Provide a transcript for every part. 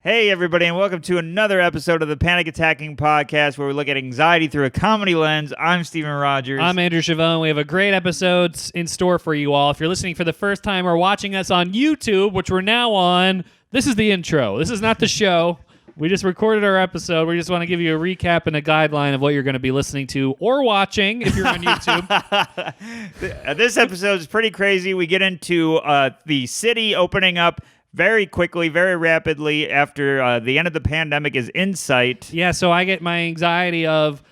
Hey, everybody, and welcome to another episode of the Attacking podcast, where we look at anxiety through a comedy lens. I'm Steven Rogers. I'm Andrew Chavone. We have a great episode in store for you all. If you're listening for the first time or watching us on YouTube, which we're now on, this is the intro. This is not the show. We just recorded our episode. We just want to give you a recap and a guideline of what you're going to be listening to or watching if you're on YouTube. This episode is pretty crazy. We get into the city opening up very quickly, very rapidly after the end of the pandemic is in sight. Yeah, so I get my anxiety of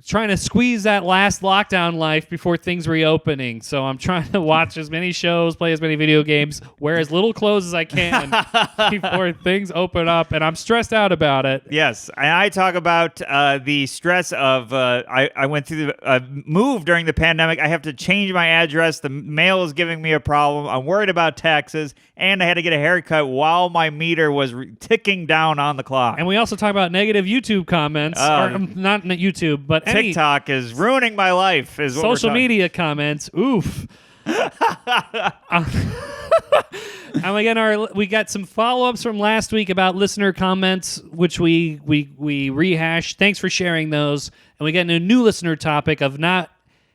trying to squeeze that last lockdown life before things reopening. So I'm trying to watch as many shows, play as many video games, wear as little clothes as I can before things open up, and I'm stressed out about it. Yes, and I talk about the stress of I went through the move during the pandemic. I have to change my address. The mail is giving me a problem. I'm worried about taxes, and I had to get a haircut while my meter was ticking down on the clock. And we also talk about negative YouTube comments, or not YouTube, but TikTok is ruining my life. Is what social media comments. Oof. And again, we got some follow-ups from last week about listener comments, which we rehashed. Thanks for sharing those. And we got a new listener topic of not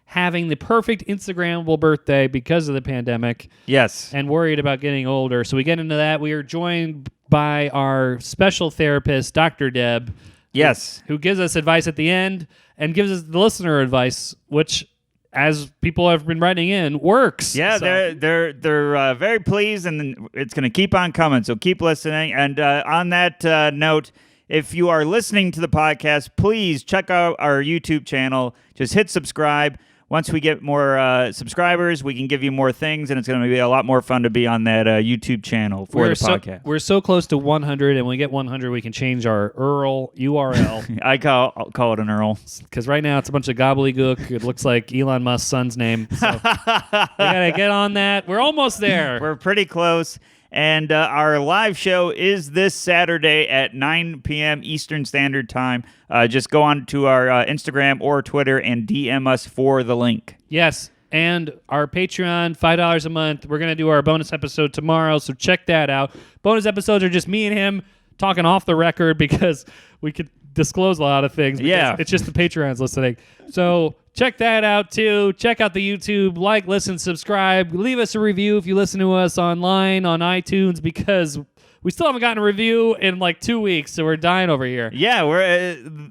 having the perfect Instagrammable birthday because of the pandemic. Yes. And worried about getting older. So we get into that. We are joined by our special therapist, Dr. Deb. Yes. Who gives us advice at the end and gives us the listener advice, which, as people have been writing in, works. Yeah, so they're very pleased, and it's going to keep on coming. So keep listening. And on that note, if you are listening to the podcast, please check out our YouTube channel. Just hit subscribe. Once we get more subscribers, we can give you more things, and it's going to be a lot more fun to be on that YouTube channel for the podcast. We're so close to 100, and when we get 100, we can change our URL. I'll call it an URL. Because right now it's a bunch of gobbledygook. It looks like Elon Musk's son's name. So we got to get on that. We're almost there. We're pretty close. And our live show is this Saturday at 9 p.m. Eastern Standard Time. Just go on to our Instagram or Twitter and DM us for the link. Yes, and our Patreon, $5 a month. We're going to do our bonus episode tomorrow, so check that out. Bonus episodes are just me and him talking off the record because we could disclose a lot of things. Yeah. It's just the Patreons listening. So check that out, too. Check out the YouTube. Like, listen, subscribe. Leave us a review if you listen to us online on iTunes, because we still haven't gotten a review in like 2 weeks, so we're dying over here. Yeah,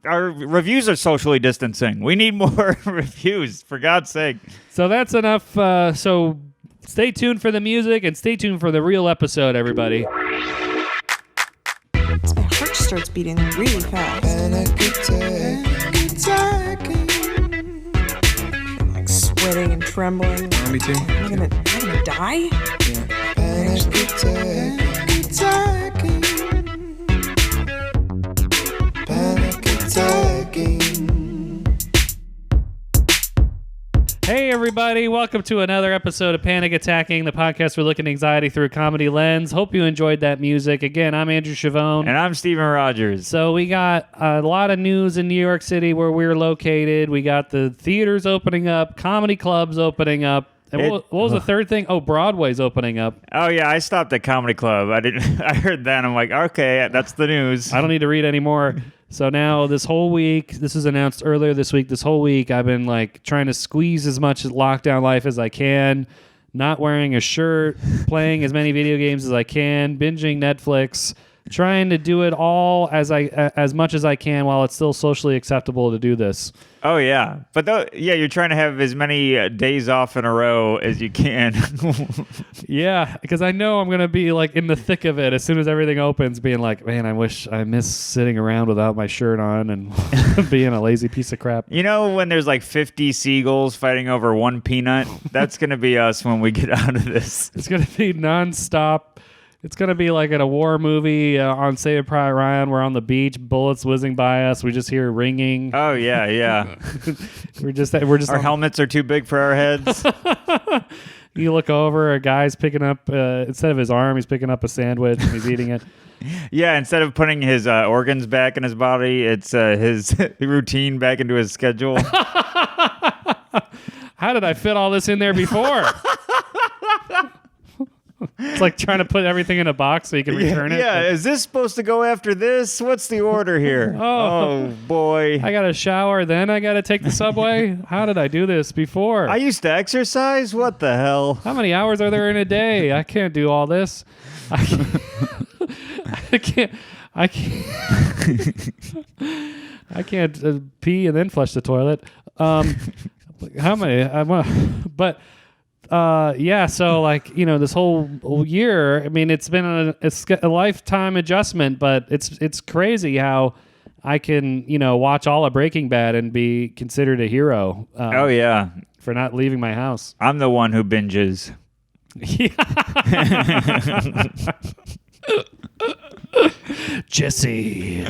our reviews are socially distancing. We need more reviews, for God's sake. So that's enough. So stay tuned for the music and stay tuned for the real episode, everybody. My heart starts beating really fast. I'm like sweating and trembling. Me too. Am I gonna die? Hey, everybody. Welcome to another episode of Panic Attacking, the podcast where we look at anxiety through a comedy lens. Hope you enjoyed that music. Again, I'm Andrew Chavone. And I'm Steven Rogers. So we got a lot of news in New York City where we're located. We got the theaters opening up, comedy clubs opening up. And what was the third thing? Oh, Broadway's opening up. Oh, yeah, I stopped at Comedy Club. I heard that, and I'm like, okay, that's the news. I don't need to read anymore. So now this whole week, this was announced earlier this week, I've been like trying to squeeze as much lockdown life as I can, not wearing a shirt, playing as many video games as I can, binging Netflix, trying to do it all as much as I can while it's still socially acceptable to do this. Oh, yeah. But you're trying to have as many days off in a row as you can. Yeah, because I know I'm going to be like in the thick of it as soon as everything opens, being like, man, I miss sitting around without my shirt on and being a lazy piece of crap. You know, when there's like 50 seagulls fighting over one peanut, that's going to be us when we get out of this. It's going to be nonstop. It's going to be like in a war movie on Saving Private Ryan. We're on the beach, bullets whizzing by us. We just hear ringing. Oh, yeah. We're just our helmets are too big for our heads. You look over, a guy's picking up, instead of his arm, he's picking up a sandwich and he's eating it. Yeah, instead of putting his organs back in his body, it's his routine back into his schedule. How did I fit all this in there before? It's like trying to put everything in a box so you can return it. Yeah, is this supposed to go after this? What's the order here? Oh boy. I got to shower, then I got to take the subway? How did I do this before? I used to exercise? What the hell? How many hours are there in a day? I can't do all this. I can't. I can't pee and then flush the toilet. How many? But yeah. So like this whole year. I mean, it's been a lifetime adjustment, but it's crazy how I can watch all of Breaking Bad and be considered a hero. Oh yeah, for not leaving my house. I'm the one who binges. Jesse,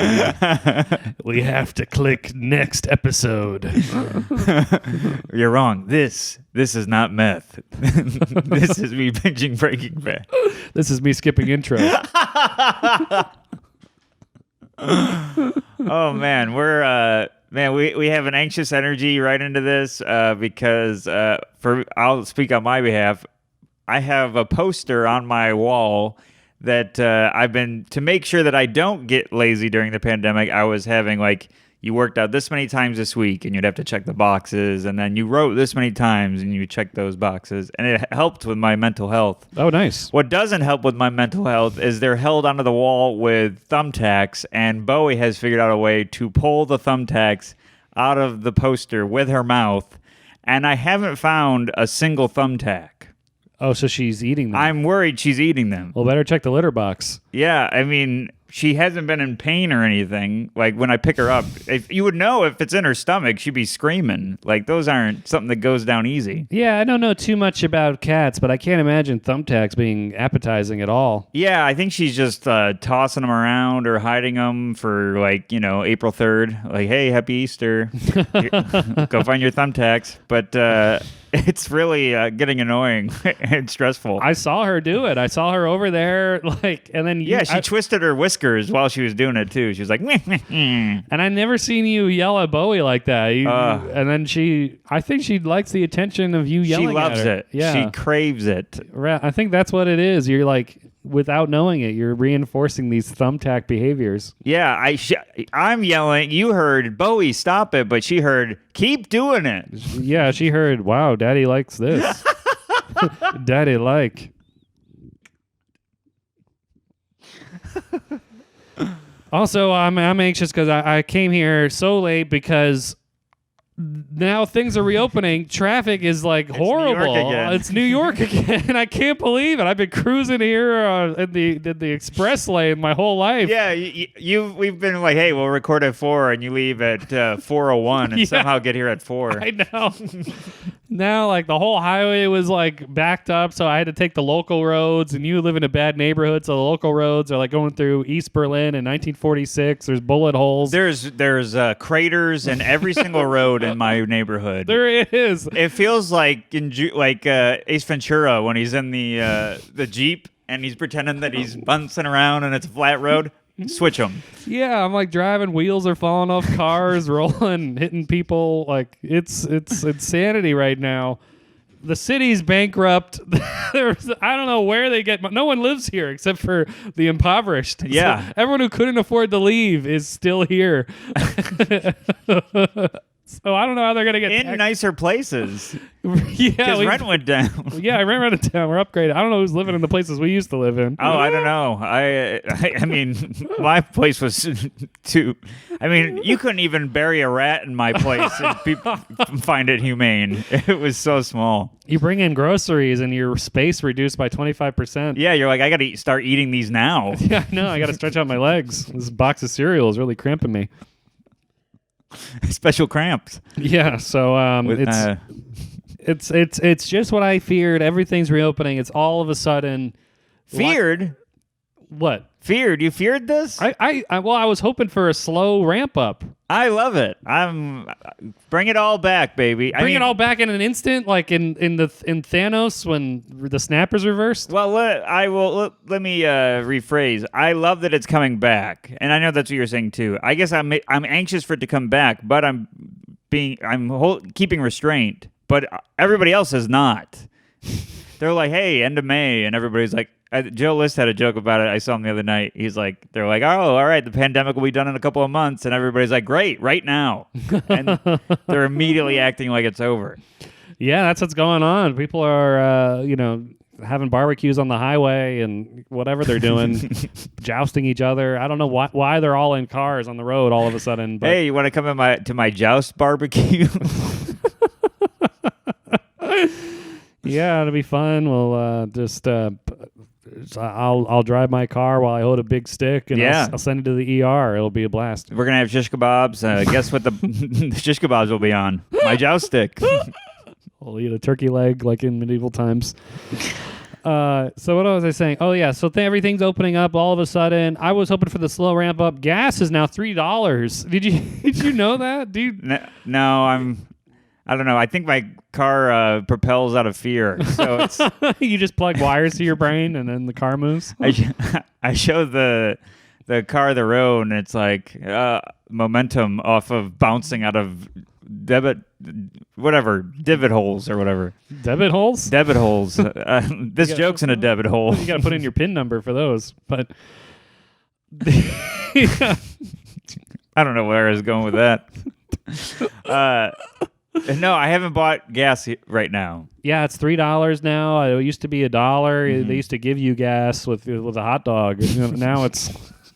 we have to click next episode. You're wrong. This is not meth. This is me binging Breaking Bad. This is me skipping intro. Oh man, we have an anxious energy right into this because I'll speak on my behalf. I have a poster on my wall that I've been, to make sure that I don't get lazy during the pandemic, I was having like, you worked out this many times this week and you'd have to check the boxes, and then you wrote this many times and you check those boxes, and it helped with my mental health. Oh, nice. What doesn't help with my mental health is they're held onto the wall with thumbtacks, and Bowie has figured out a way to pull the thumbtacks out of the poster with her mouth, and I haven't found a single thumbtack. Oh, so she's eating them. I'm worried she's eating them. Well, better check the litter box. Yeah, I mean, she hasn't been in pain or anything. Like, when I pick her up, if you would know if it's in her stomach, she'd be screaming. Like, those aren't something that goes down easy. Yeah, I don't know too much about cats, but I can't imagine thumbtacks being appetizing at all. Yeah, I think she's just tossing them around or hiding them for, like, April 3rd. Like, hey, happy Easter. Go find your thumbtacks. But it's really getting annoying and stressful. I saw her do it. I saw her over there, and then she twisted her whiskers while she was doing it too. She was like, and I never seen you yell at Bowie like that. And then I think she likes the attention of you yelling. She loves at her. it. Yeah, she craves it. Right. I think that's what it is. You're like, without knowing it, you're reinforcing these thumbtack behaviors. Yeah, I'm yelling. You heard Bowie, stop it, but she heard keep doing it. Yeah, she heard, wow, Daddy likes this. Daddy like. Also, I'm anxious because I came here so late because now things are reopening. Traffic is like horrible. It's New York again. I can't believe it. I've been cruising here in the express lane my whole life. Yeah, we've been like, hey, we'll record at 4, and you leave at 4:01 and somehow get here at 4. I know. Now, like, the whole highway was like backed up, so I had to take the local roads, and you live in a bad neighborhood, so the local roads are like going through East Berlin in 1946. There's bullet holes. There's craters in every single road in my neighborhood. There is. It feels like Ace Ventura when he's in the Jeep and he's pretending that he's bouncing around and it's a flat road. Switch them. Yeah, I'm like driving, wheels are falling off cars, rolling, hitting people. Like it's insanity right now. The city's bankrupt. I don't know where they get. No one lives here except for the impoverished. Yeah, so everyone who couldn't afford to leave is still here. So I don't know how they're gonna get in nicer places. Yeah, because rent went down. Yeah, rent went down. We're upgraded. I don't know who's living in the places we used to live in. Oh, I don't know. I mean, my place was too. I mean, you couldn't even bury a rat in my place and people find it humane. It was so small. You bring in groceries and your space reduced by 25%. Yeah, you're like, I got to start eating these now. Yeah, no, I got to stretch out my legs. This box of cereal is really cramping me. Special cramps. Yeah, so it's just what I feared. Everything's reopening. It's all of a sudden feared. What? Feared? You feared this? I was hoping for a slow ramp up. I love it. Bring it all back, baby. Bring it all back in an instant, like in Thanos when the snappers reversed. Well, let me rephrase. I love that it's coming back, and I know that's what you're saying too. I guess I'm anxious for it to come back, but I'm keeping restraint. But everybody else is not. They're like, hey, end of May, and everybody's like, Joe List had a joke about it. I saw him the other night. He's like, they're like, oh, all right, the pandemic will be done in a couple of months, and everybody's like, great, right now, and they're immediately acting like it's over. Yeah, that's what's going on. People are, having barbecues on the highway and whatever they're doing, jousting each other. I don't know why they're all in cars on the road all of a sudden. But hey, you want to come to my joust barbecue? Yeah, it'll be fun. We'll I'll drive my car while I hold a big stick, and I'll send it to the ER. It'll be a blast. We're gonna have shish kebabs. Guess what the shish kebabs will be on? My joust stick. We'll eat a turkey leg like in medieval times. So what was I saying? Oh yeah, so everything's opening up all of a sudden. I was hoping for the slow ramp up. Gas is now $3. Did you know that, dude? No, I don't know. I think my car propels out of fear. So it's you just plug wires to your brain and then the car moves. I show the car the road, and it's like momentum off of bouncing out of divot holes or whatever. Debit holes? Debit holes. This joke's in a debit hole. You got to put in your PIN number for those. But I don't know where I was going with that. No, I haven't bought gas right now. Yeah, it's $3 now. It used to be $1. Mm-hmm. They used to give you gas with a hot dog. Now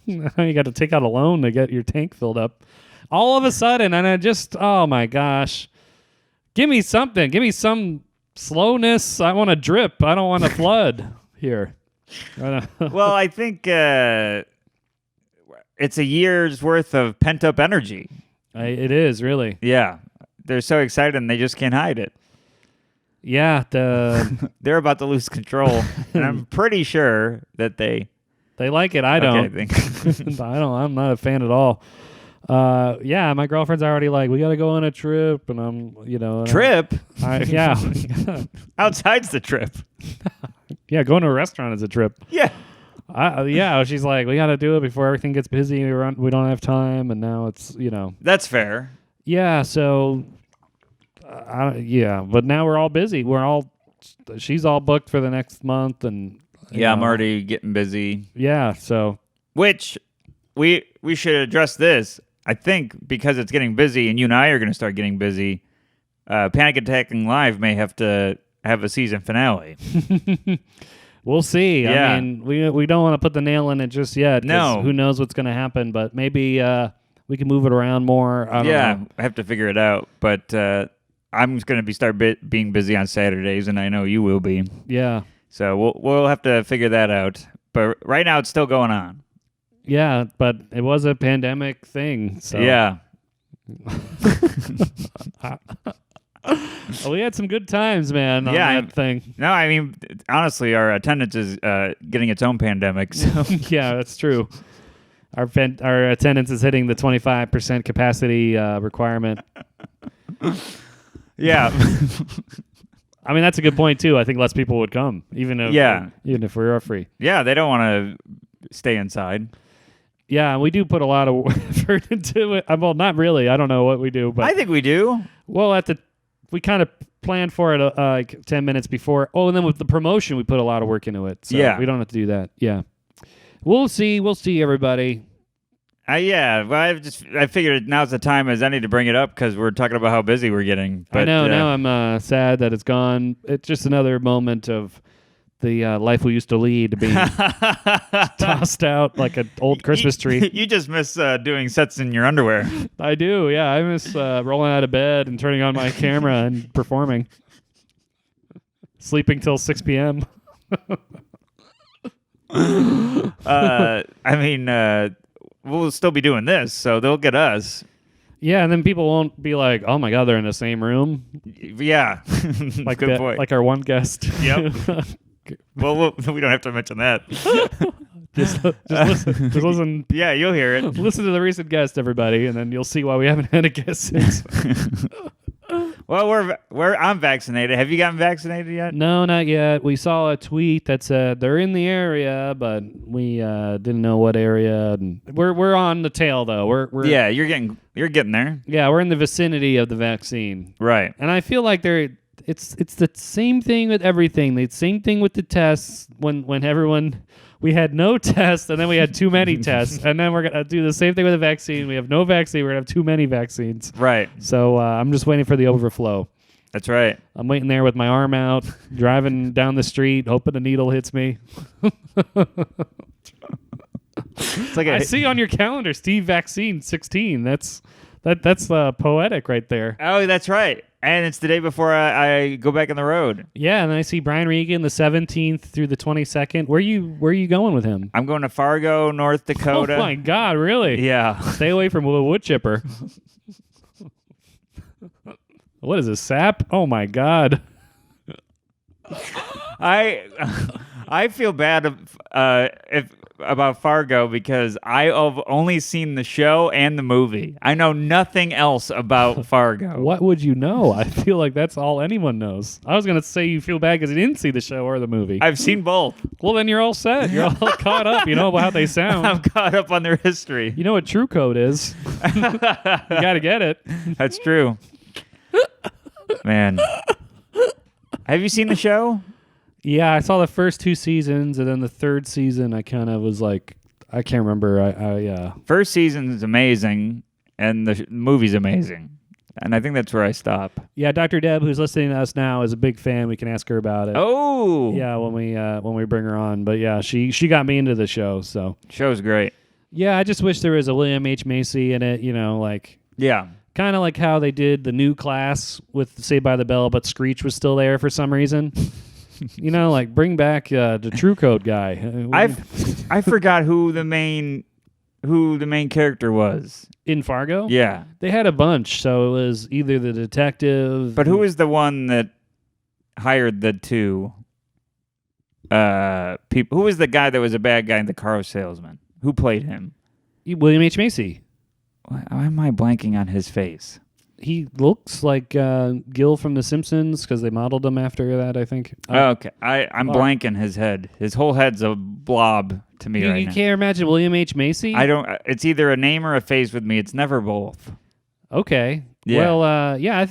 now you got to take out a loan to get your tank filled up. All of a sudden, and I just, oh my gosh, give me something. Give me some slowness. I want a drip. I don't want a flood here. Well, I think it's a year's worth of pent up energy. It is, really. Yeah. They're so excited and they just can't hide it. Yeah, they're about to lose control, and I'm pretty sure that they like it. I don't. Okay, I don't. I'm not a fan at all. Yeah, my girlfriend's already like, we got to go on a trip, and I'm, trip. Yeah, outside's the trip. Yeah, going to a restaurant is a trip. Yeah. Yeah, she's like, we got to do it before everything gets busy. We don't have time, and now it's That's fair. Yeah, so but now we're all busy. She's all booked for the next month, and I'm already getting busy. Yeah, so which we should address this. I think because it's getting busy, and you and I are going to start getting busy. Panic Attacking Live may have to have a season finale. We'll see. Yeah. I mean, we don't want to put the nail in it just yet. No, who knows what's going to happen? But maybe we can move it around more. I don't know. I have to figure it out. But I'm going to start being busy on Saturdays, and I know you will be. Yeah. So we'll have to figure that out. But right now, it's still going on. Yeah, but it was a pandemic thing. So yeah. Well, we had some good times, man. On that thing. No, I mean, honestly, our attendance is getting its own pandemic. So yeah, that's true. Our attendance is hitting the 25% capacity requirement. Yeah. I mean, that's a good point too. I think less people would come, even if we are free. Yeah, they don't want to stay inside. Yeah, we do put a lot of effort into it. Well, not really. I don't know what we do, but I think we do. Well, we kind of planned for it like 10 minutes before. Oh, and then with the promotion, we put a lot of work into it. So yeah, we don't have to do that. Yeah, we'll see. We'll see, everybody. Yeah, well, I figured now's the time as any to bring it up because we're talking about how busy we're getting. But, I know. Now I'm sad that it's gone. It's just another moment of the life we used to lead being tossed out like an old Christmas tree. You just miss doing sets in your underwear. I do. Yeah, I miss rolling out of bed and turning on my camera and performing. Sleeping till 6 p.m. I mean. We'll still be doing this, so they'll get us. Yeah, and then people won't be like, "Oh my God, they're in the same room." Yeah, like good point. Like our one guest. Yep. Well, we don't have to mention that. Just listen. Just listen. Yeah, you'll hear it. Listen to the recent guest, everybody, and then you'll see why we haven't had a guest since. Well, I'm vaccinated. Have you gotten vaccinated yet? No, not yet. We saw a tweet that said they're in the area, but we didn't know what area. And we're on the tail though. We're you're getting there. Yeah, we're in the vicinity of the vaccine. Right. And I feel like It's the same thing with everything. The same thing with the tests. When everyone, we had no tests, and then we had too many tests, and then we're gonna do the same thing with the vaccine. We have no vaccine. We're gonna have too many vaccines. Right. So I'm just waiting for the overflow. That's right. I'm waiting there with my arm out, driving down the street, hoping a needle hits me. It's like I see on your calendar, Steve Vaccine 16. That's poetic right there. Oh, that's right. And it's the day before I go back on the road. Yeah, and then I see Brian Regan the 17th through the 22nd. Where you going with him? I'm going to Fargo, North Dakota. Oh my God, really? Yeah. Stay away from a wood chipper. What is this, sap? Oh my God. I feel bad about Fargo because I have only seen the show and the movie. I know nothing else about Fargo. What would you know? I feel like that's all anyone knows. I was going to say you feel bad because you didn't see the show or the movie. I've seen both. Well, then you're all set. You're all caught up. You know about how they sound. I'm caught up on their history. You know what True Code is. You got to get it. That's true. Man. Have you seen the show? Yeah, I saw the first 2 seasons, and then the third season, I kind of was like, I can't remember. First season is amazing, and the movie's amazing. And I think that's where I stop. Yeah, Dr. Deb, who's listening to us now, is a big fan. We can ask her about it. Oh! Yeah, when we bring her on. But yeah, she got me into the show, so. Show's great. Yeah, I just wish there was a William H. Macy in it, like. Yeah. Kind of like how they did the new class with Saved by the Bell, but Screech was still there for some reason. Like bring back the True Code guy. I forgot who the main character was in Fargo. Yeah, they had a bunch, so it was either the detective. But who was the one that hired the 2 people? Who was the guy that was a bad guy in the car salesman? Who played him? William H. Macy. Why am I blanking on his face? He looks like Gil from The Simpsons because they modeled him after that, I think. Okay. I'm blanking his head. His whole head's a blob to me right now. You can't imagine William H. Macy? I don't. It's either a name or a face with me. It's never both. Okay. Yeah. Well,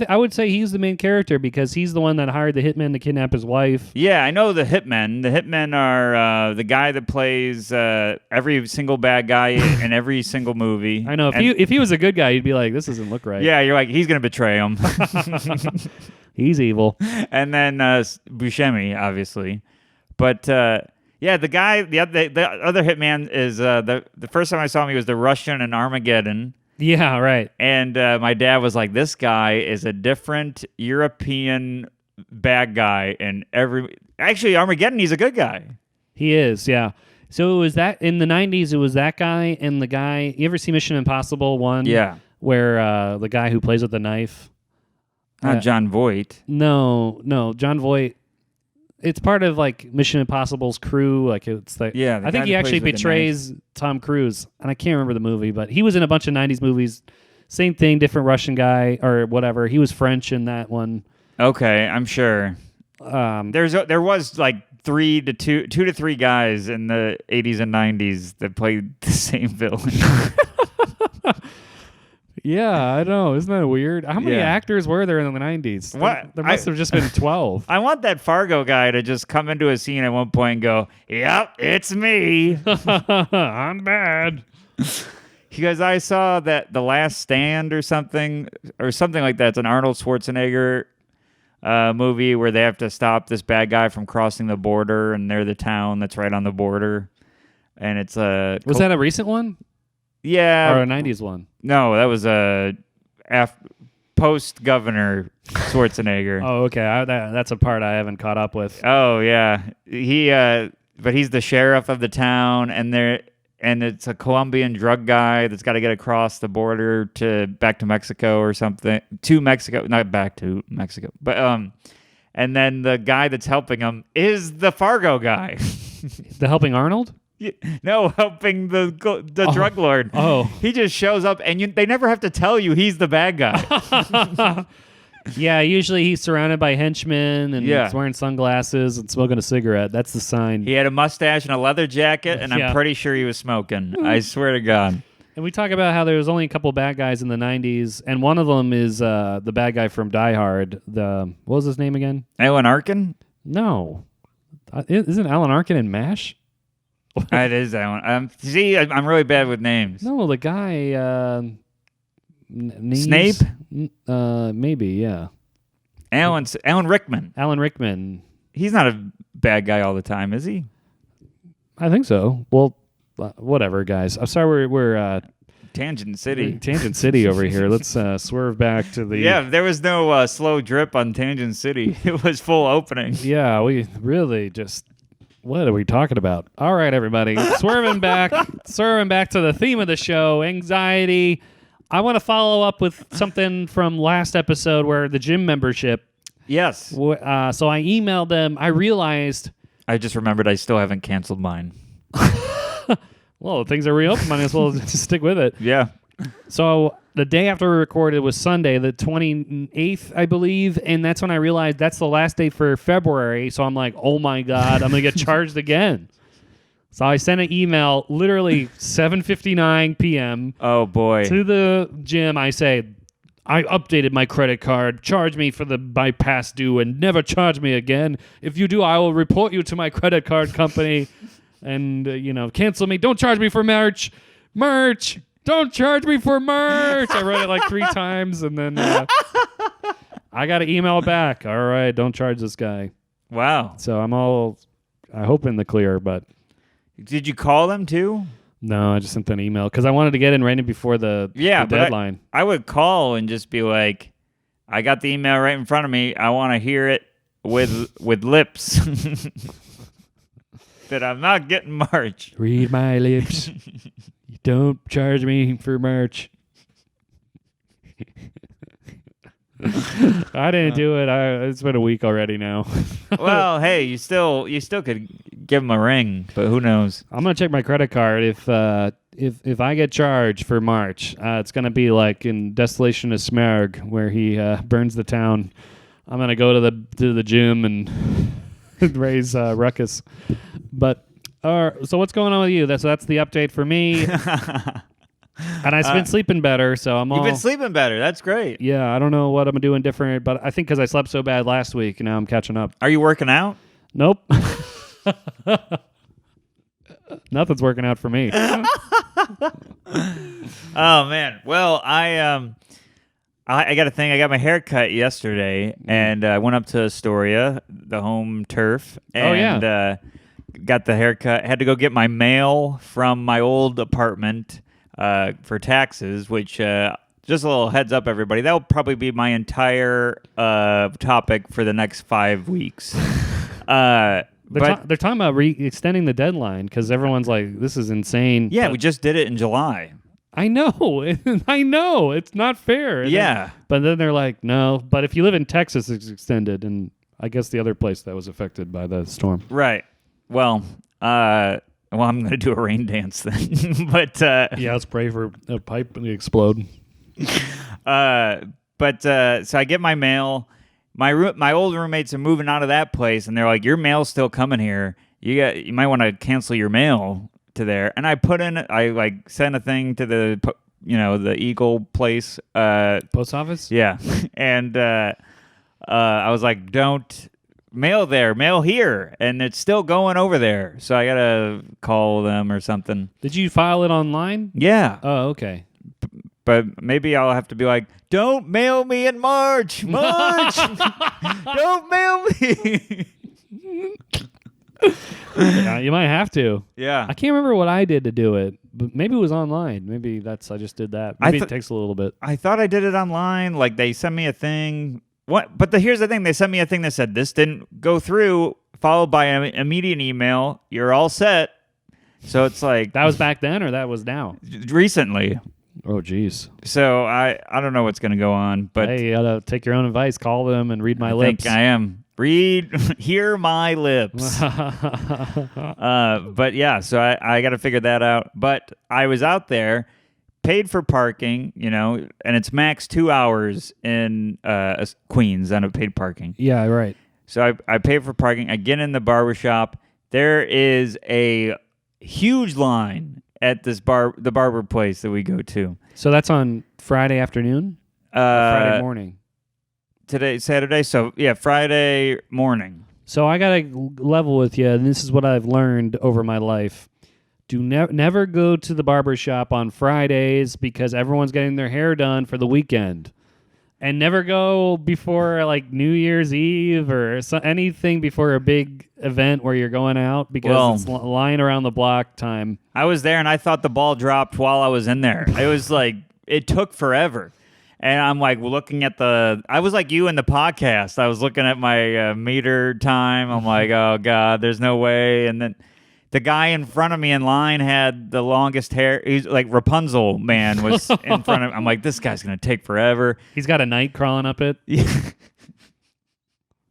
I would say he's the main character because he's the one that hired the hitman to kidnap his wife. Yeah, I know the hitmen. The hitmen are the guy that plays every single bad guy in every single movie. I know. If he was a good guy, you'd be like, this doesn't look right. Yeah, you're like, he's going to betray him. He's evil. And then Buscemi, obviously. But, yeah, the guy, the other hitman is, the first time I saw him, he was the Russian in Armageddon. Yeah, right. And my dad was like, this guy is a different European bad guy. And actually, Armageddon, he's a good guy. He is, yeah. So it was that, in the 90s, it was that guy and the guy, you ever see Mission Impossible 1? Yeah. Where the guy who plays with the knife. Not John Voight. No, John Voight. It's part of like Mission Impossible's crew. Like it's like I think he actually betrays Tom Cruise, and I can't remember the movie, but he was in a bunch of '90s movies. Same thing, different Russian guy or whatever. He was French in that one. Okay, I'm sure. There was like 2 to 3 guys in the 80s and 90s that played the same villain. Yeah, I know. Isn't that weird? How many actors were there in the 90s? What? There must have just been 12. I want that Fargo guy to just come into a scene at one point and go, yep, it's me. I'm bad. Because I saw that The Last Stand or something like that. It's an Arnold Schwarzenegger movie where they have to stop this bad guy from crossing the border, and they're the town that's right on the border. And it's a... Was that a recent one? Yeah. Or a 90s one? No, that was a post-Governor Schwarzenegger. Oh, okay. That's a part I haven't caught up with. Oh, yeah. But he's the sheriff of the town, and it's a Colombian drug guy that's got to get across the border back to Mexico or something. To Mexico, not back to Mexico. But and then the guy that's helping him is the Fargo guy. The helping Arnold? No, helping the drug lord. Oh. He just shows up, and they never have to tell you he's the bad guy. Yeah, usually he's surrounded by henchmen, and he's wearing sunglasses and smoking a cigarette. That's the sign. He had a mustache and a leather jacket, and I'm pretty sure he was smoking. I swear to God. And we talk about how there was only a couple bad guys in the 90s, and one of them is the bad guy from Die Hard. What was his name again? Alan Arkin? No. Isn't Alan Arkin in MASH? It is Alan. See, I'm really bad with names. No, the guy... Snape? Maybe, yeah. Alan Rickman. Alan Rickman. He's not a bad guy all the time, is he? I think so. Well, whatever, guys. I'm sorry we're Tangent City. Tangent City over here. Let's swerve back to the... Yeah, there was no slow drip on Tangent City. It was full opening. Yeah, we really just... What are we talking about? All right, everybody. Swerving back to the theme of the show, anxiety. I want to follow up with something from last episode where the gym membership. Yes. So I emailed them. I realized... I just remembered I still haven't canceled mine. Well, things are reopened. Might as well just stick with it. Yeah. So the day after we recorded was Sunday, the 28th, I believe. And that's when I realized that's the last day for February. So I'm like, oh my God, I'm going to get charged again. So I sent an email literally 7:59 p.m. Oh, boy. to the gym. I say, I updated my credit card. Charge me for my past due and never charge me again. If you do, I will report you to my credit card company and, cancel me. Don't charge me for merch. Merch. Don't charge me for merch. I wrote it like 3 times and then I got an email back. All right, don't charge this guy. Wow. So I hope in the clear, but. Did you call them too? No, I just sent an email because I wanted to get in right before the deadline. I would call and just be like, I got the email right in front of me. I want to hear it with lips. That I'm not getting merch. Read my lips. You don't charge me for merch. I didn't do it. It's been a week already now. Well, hey, you still could give them a ring, but who knows? I'm gonna check my credit card. If I get charged for March, it's gonna be like in Desolation of Smaug, where he burns the town. I'm gonna go to the gym and raise ruckus. But so what's going on with you? That's the update for me. And I've been sleeping better, so You've been sleeping better. That's great. Yeah, I don't know what I'm doing different, but I think because I slept so bad last week, now I'm catching up. Are you working out? Nope. Nothing's working out for me. Oh man. Well, I got a thing. I got my hair cut yesterday, and I went up to Astoria, the home turf, and got the haircut. Had to go get my mail from my old apartment for taxes, which just a little heads up, everybody. That will probably be my entire topic for the next 5 weeks. They're talking about extending the deadline because everyone's like, this is insane. Yeah, we just did it in July. I know. I know. It's not fair. Yeah. But then they're like, no. But if you live in Texas, it's extended. And I guess the other place that was affected by the storm. Right. Well, I'm going to do a rain dance then. But yeah, let's pray for a pipe to explode. So I get my mail. My old roommates are moving out of that place, and they're like, "Your mail's still coming here. You might want to cancel your mail to there." And I sent a thing to the Eagle place, Post office. Yeah, and I was like, "Don't mail there, mail here," and it's still going over there. So I gotta call them or something. Did you file it online? Yeah. Oh, okay. But maybe I'll have to be like, don't mail me in March. March. Don't mail me. Yeah, you might have to. Yeah. I can't remember what I did to do it, but maybe it was online. Maybe I just did that. Maybe it takes a little bit. I thought I did it online. Like they sent me a thing. What? But here's the thing. They sent me a thing that said this didn't go through, followed by an immediate email. You're all set. So it's like. That was back then or that was now? Recently. Oh, geez. So I don't know what's going to go on, but hey, you gotta take your own advice. Call them and read my lips. I think I am. Hear my lips. But yeah, so I got to figure that out. But I was out there, paid for parking, and it's max 2 hours in Queens on a paid parking. Yeah, right. So I paid for parking. I get in the barbershop. There is a huge line. at this the barber place that we go to. So that's on Friday afternoon? Or Friday morning? Today, Saturday. So, yeah, Friday morning. So I got to level with you, and this is what I've learned over my life. Do never go to the barber shop on Fridays because everyone's getting their hair done for the weekend. And never go before like New Year's Eve or anything before a big event where you're going out because it's lying around the block time. I was there and I thought the ball dropped while I was in there. It was like, it took forever. And I'm like looking at I was like you in the podcast. I was looking at my meter time. I'm like, oh God, there's no way. And then the guy in front of me in line had the longest hair. He's like Rapunzel man was in front of him. I'm like, this guy's going to take forever. He's got a knight crawling up it.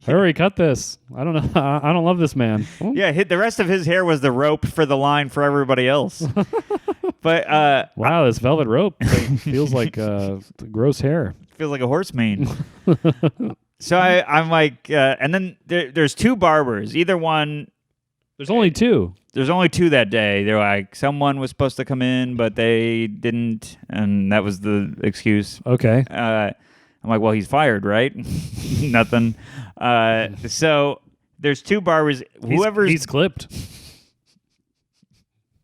Hurry, cut this. I don't know. I don't love this man. Yeah, the rest of his hair was the rope for the line for everybody else. But wow, this velvet rope feels like gross hair. Feels like a horse mane. So I'm like, and then there's two barbers. Either one. There's only two. There's only two that day. They're like, someone was supposed to come in, but they didn't, and that was the excuse. Okay. I'm like, well, he's fired, right? Nothing. So there's two barbers. He's clipped.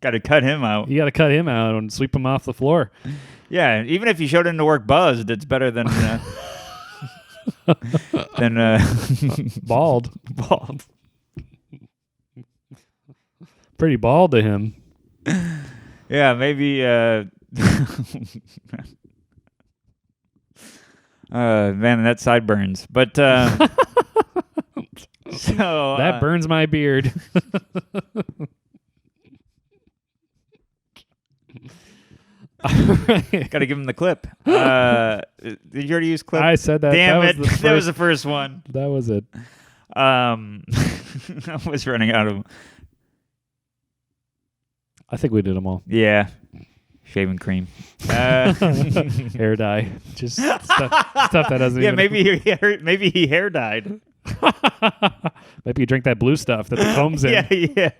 Got to cut him out. You got to cut him out and sweep him off the floor. Yeah, even if you showed into work buzzed, it's better than bald. Bald. Pretty bald to him. Yeah, maybe. Man, that sideburns. But so that burns my beard. Got to give him the clip. Did you already use clip? I said that. Damn it! That was the first one. That was it. I was running out of. I think we did them all. Yeah. Shaving cream. Hair dye. Just stuff that doesn't even... maybe he hair dyed. Maybe you drink that blue stuff that the comb's in. Yeah.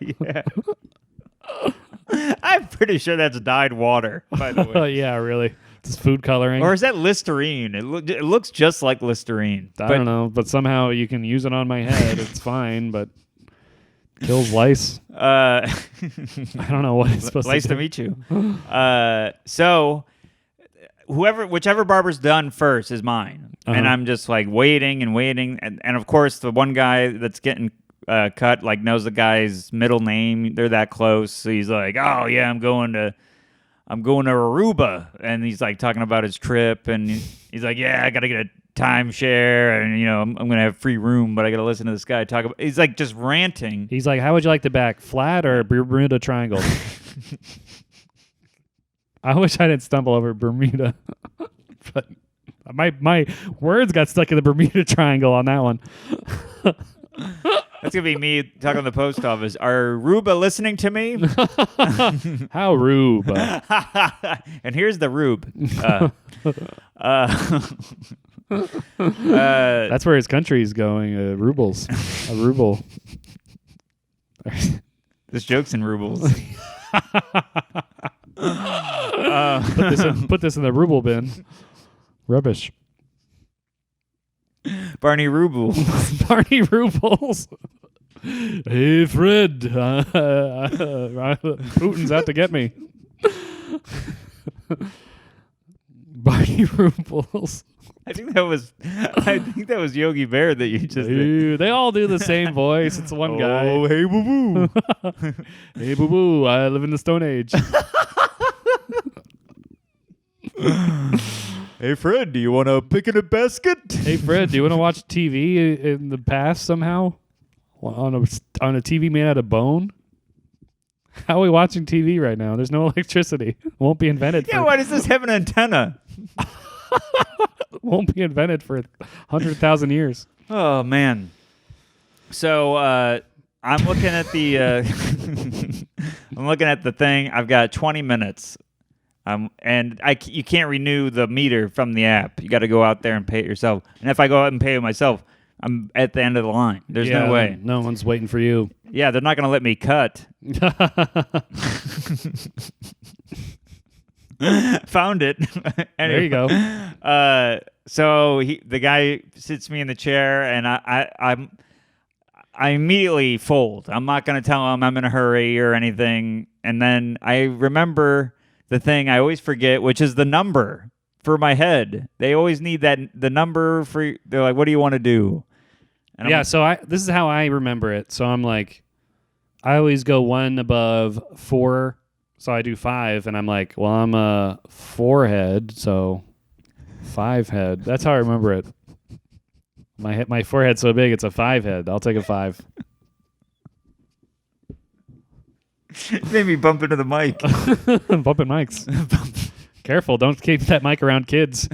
I'm pretty sure that's dyed water, by the way. Yeah, really. It's food coloring. Or is that Listerine? It looks just like Listerine. I don't know, but somehow you can use it on my head. It's fine, but... Kills lice. I don't know what it's supposed nice to do. Nice to meet you. So, whichever barber's done first is mine. And I'm just like waiting. And of course, the one guy that's getting cut like knows the guy's middle name. They're that close. So he's like, oh, yeah, I'm going to Aruba. And he's like talking about his trip. And he's like, yeah, I got to get a timeshare, and I'm gonna have free room, but I gotta listen to this guy talk about. He's like just ranting. He's like, "How would you like the back, flat or Bermuda Triangle?" I wish I didn't stumble over Bermuda, but my words got stuck in the Bermuda Triangle on that one. That's gonna be me talking to the post office. Are Ruba listening to me? How Rube? And here's the Rube. That's where his country's going. Rubles. A ruble. This joke's in rubles. Put this in the ruble bin. Rubbish. Barney Rubles. Barney Rubles. Hey, Fred. Putin's out to get me. Barney Rubles. I think that was Yogi Bear that you just did. They all do the same voice. It's one guy. Oh, hey, boo-boo. Hey, boo-boo. I live in the Stone Age. Hey, Fred, do you want a pick in a basket? Hey, Fred, do you want to watch TV in the past somehow? On a TV made out of bone? How are we watching TV right now? There's no electricity. Won't be invented. Yeah, why does this have an antenna? Won't be invented for 100,000 years. Oh, man. So I'm looking at the thing. I've got 20 minutes. And you can't renew the meter from the app. You got to go out there and pay it yourself. And if I go out and pay it myself, I'm at the end of the line. There's no way. No one's waiting for you. Yeah, they're not going to let me cut. Found it. Anyway, There you go. So the guy sits me in the chair, and I immediately fold. I'm not going to tell him I'm in a hurry or anything. And then I remember the thing I always forget, which is the number for my head. They always need the number for. They're like, "What do you want to do?" And Yeah, so this is how I remember it. So I'm like, I always go one above 4, so I do 5, and I'm like, well, I'm a 4 head, so 5 head. That's how I remember it. My forehead's so big, it's a 5 head. I'll take a 5. made me bump into the mic. Bumping mics. Careful, don't keep that mic around kids.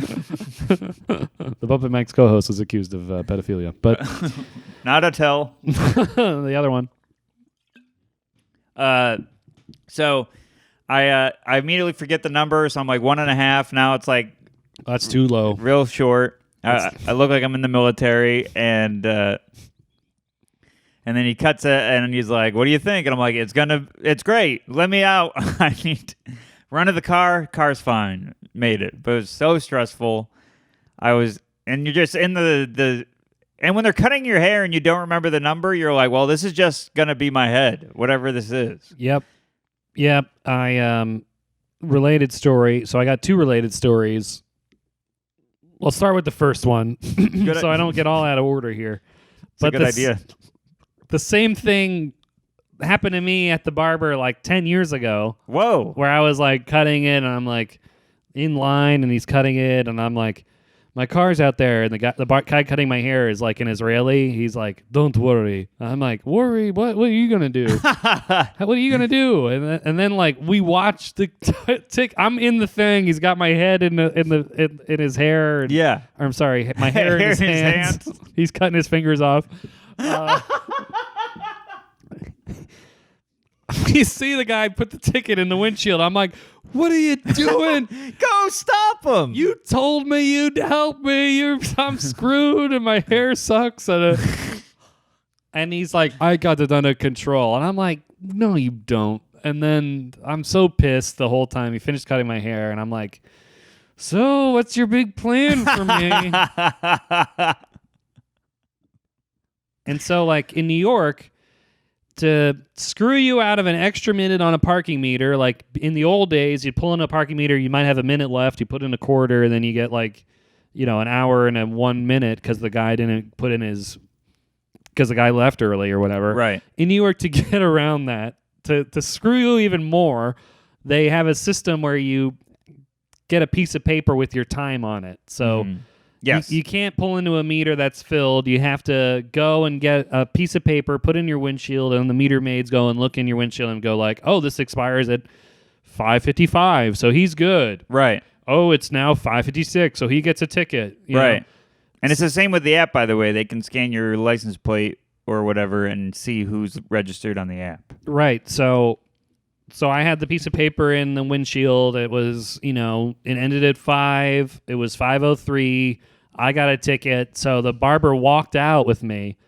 The Bumpin' Mike's co-host was accused of pedophilia, but Not a tell. the other one. So I immediately forget the number, so I'm like 1.5. Now it's like That's too low. real short. I look like I'm in the military, and then he cuts it, and he's like, "What do you think?" And I'm like, "It's great. Let me out. I need to run to the car. Car's fine. Made it, but it was so stressful. And you're just in the and when they're cutting your hair and you don't remember the number, you're like, well, this is just gonna be my head, whatever this is. Yep. I related story. So I got 2 related stories. I'll start with the first one, so I don't get all out of order here. It's a good idea. The same thing happened to me at the barber like 10 years ago. Whoa. Where I was like cutting it, and I'm like in line, and he's cutting it, and I'm like, my car's out there, and the guy cutting my hair is like an Israeli. He's like, "Don't worry." I'm like, "Worry? What are you gonna do? What are you gonna do?" And then like we watch the tick. I'm in the thing. He's got my head in his hair. And, Yeah. I'm sorry, my hair in his hands. He's cutting his fingers off. You see the guy put the ticket in the windshield. I'm like, what are you doing? Go stop him. You told me you'd help me. I'm screwed and my hair sucks. And he's like, I got it under control. And I'm like, no, you don't. And then I'm so pissed the whole time. He finished cutting my hair, and I'm like, so what's your big plan for me? And so like in New York, to screw you out of an extra minute on a parking meter, like in the old days, you'd pull in a parking meter, you might have a minute left, you put in a quarter, and then you get like, an hour and 1 minute because the guy didn't put in because the guy left early or whatever. Right. In New York, to get around that, to screw you even more, they have a system where you get a piece of paper with your time on it. So yes, you can't pull into a meter that's filled. You have to go and get a piece of paper, put in your windshield, and the meter maids go and look in your windshield and go like, oh, this expires at 5:55, so he's good. Right. Oh, it's now 5:56, so he gets a ticket. You Right. know? And it's the same with the app, by the way. They can scan your license plate or whatever and see who's registered on the app. Right. So I had the piece of paper in the windshield. It was, it ended at 5. It was 5:03. I got a ticket. So the barber walked out with me,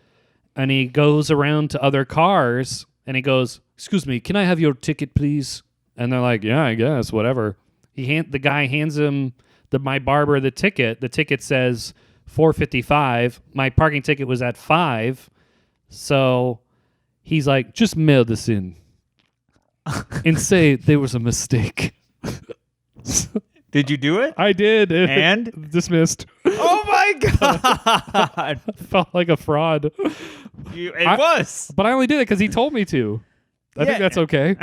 and he goes around to other cars, and he goes, "Excuse me, can I have your ticket, please?" And they're like, "Yeah, I guess, whatever." The guy hands him my barber the ticket. The ticket says 4:55. My parking ticket was at 5. So he's like, "Just mail this in and say there was a mistake." Did you do it? I did. And? Dismissed. Oh my God. Felt like a fraud. It was. But I only did it because he told me to. I think that's okay.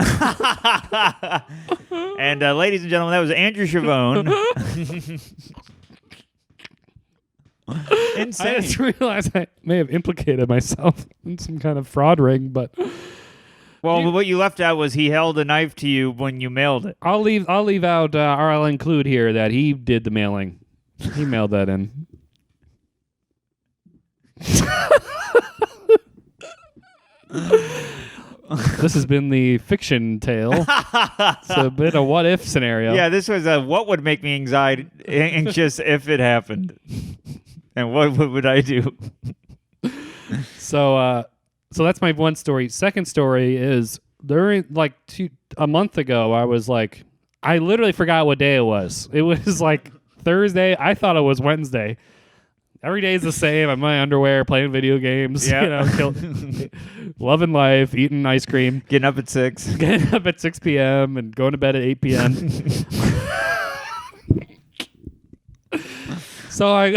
And ladies and gentlemen, that was Andrew Chavone. Insane. I just realized I may have implicated myself in some kind of fraud ring, but well, what you left out was he held a knife to you when you mailed it. I'll leave out, or I'll include here that he did the mailing. He mailed that in. This has been the fiction tale. It's a bit of what if scenario. Yeah, this was a what would make me anxious if it happened. And what would I do? So that's my one story. Second story is during like a month ago, I literally forgot what day it was. It was like Thursday. I thought it was Wednesday. Every day is the same. I'm in my underwear, playing video games, loving life, eating ice cream. Getting up at 6. Getting up at 6 p.m. and going to bed at 8 p.m. So I,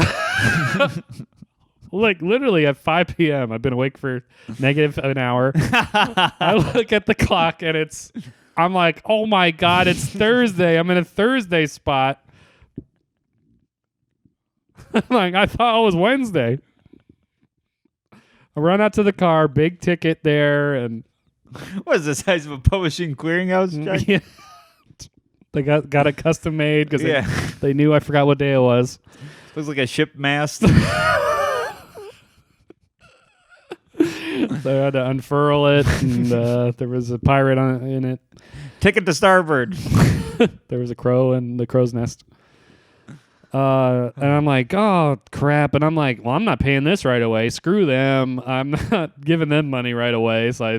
like literally at 5 p.m., I've been awake for negative an hour. I look at the clock and I'm like, oh my God, it's Thursday. I'm in a Thursday spot. Like, I thought it was Wednesday. I run out to the car, big ticket there, and What is the size of a publishing clearinghouse? Jack? yeah. They got it custom made because they knew I forgot what day it was. Looks like a ship mast. So I had to unfurl it, and there was a pirate in it. Ticket to starboard. There was a crow in the crow's nest. And I'm like, oh, crap. And I'm like, well, I'm not paying this right away. Screw them. I'm not giving them money right away. So I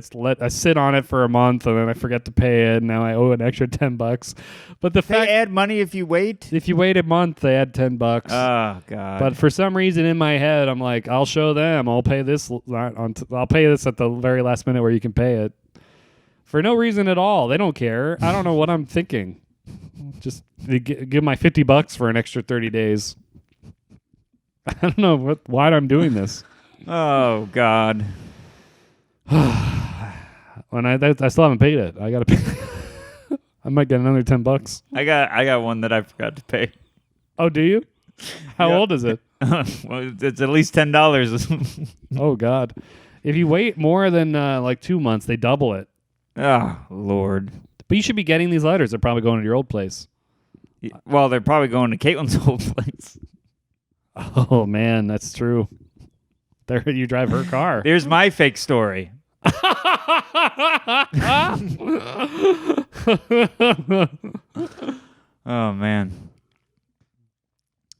sit on it for a month, and then I forget to pay it. And now I owe an extra $10. But the They fact, add money if you wait? if you wait a month, they add $10. Oh, God. But for some reason in my head, I'm like, I'll show them. I'll pay this. I'll pay this at the very last minute where you can pay it. For no reason at all. They don't care. I don't know what I'm thinking. Just give my $50 for an extra 30 days. I don't know why I'm doing this. Oh, God. When I still haven't paid it. I gotta pay. I might get another $10. I got one that I forgot to pay. Oh, do you? How old is it? Well, it's at least $10. Oh God! If you wait more than like 2 months, they double it. Oh, Lord. But you should be getting these letters. They're probably going to your old place. Well, they're probably going to Caitlin's old place. Oh man, that's true. There, you drive her car. Here's my fake story. Oh, man.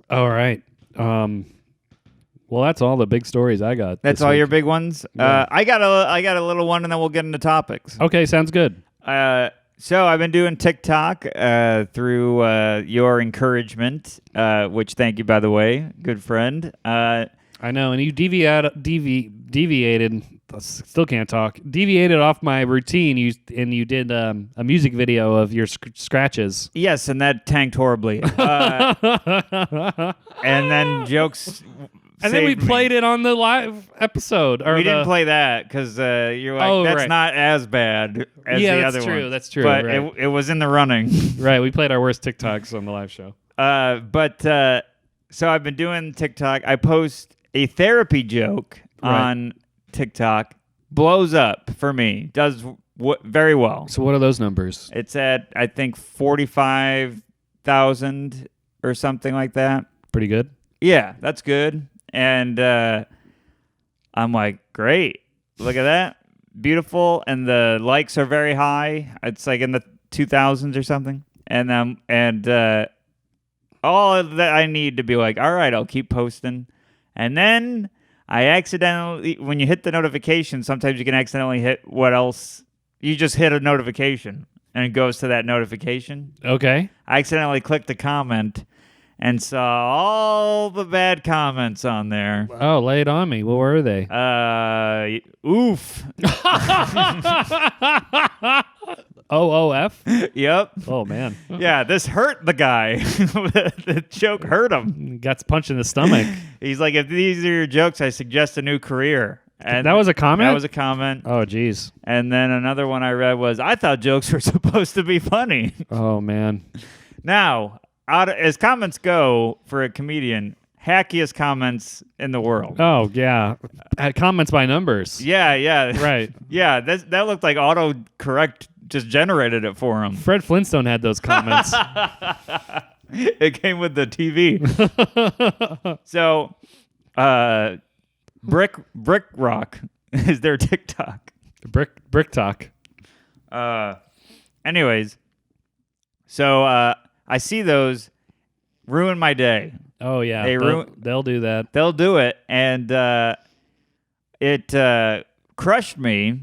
All right. Well, that's all the big stories I got. That's this all week. your big ones? Yeah. I got a little one, and then we'll get into topics. Okay, sounds good. So I've been doing TikTok through your encouragement, which thank you, by the way, good friend. I know, and you deviated. Still can't talk. Deviated off my routine. You did a music video of your scratches. Yes, and that tanked horribly. And then jokes. And then we played it on the live episode. We didn't play that because you're like, that's not as bad as the other one. That's true. But right. it was in the running. Right, we played our worst TikToks on the live show. So I've been doing TikTok. I post a therapy joke on TikTok. Blows up for me. Does very well. So what are those numbers? It's at, I think, 45,000 or something like that. Pretty good. Yeah, that's good. And I'm like, great. Look at that. Beautiful. And the likes are very high. It's like in the 2000s or something. And all that I need to be like, all right, I'll keep posting. And then I accidentally, when you hit the notification, sometimes you can accidentally hit what else. You just hit a notification and it goes to that notification. Okay. I accidentally clicked a comment and saw all the bad comments on there. Oh, lay it on me. What were they? Oof. OOF? Yep. Oh, man. Yeah, this hurt the guy. The joke hurt him. Got punched in the stomach. He's like, if these are your jokes, I suggest a new career. And that was a comment? That was a comment. Oh, geez. And then another one I read was, I thought jokes were supposed to be funny. Oh, man. Now, as comments go for a comedian, hackiest comments in the world. Oh, yeah. Comments by numbers. Yeah. Right. Yeah, that looked like autocorrect just generated it for him. Fred Flintstone had those comments. It came with the TV. So, Brick Rock is their TikTok. Brick talk. Anyways, so I see those ruin my day. Oh yeah, They'll do that. They'll do it, and it crushed me.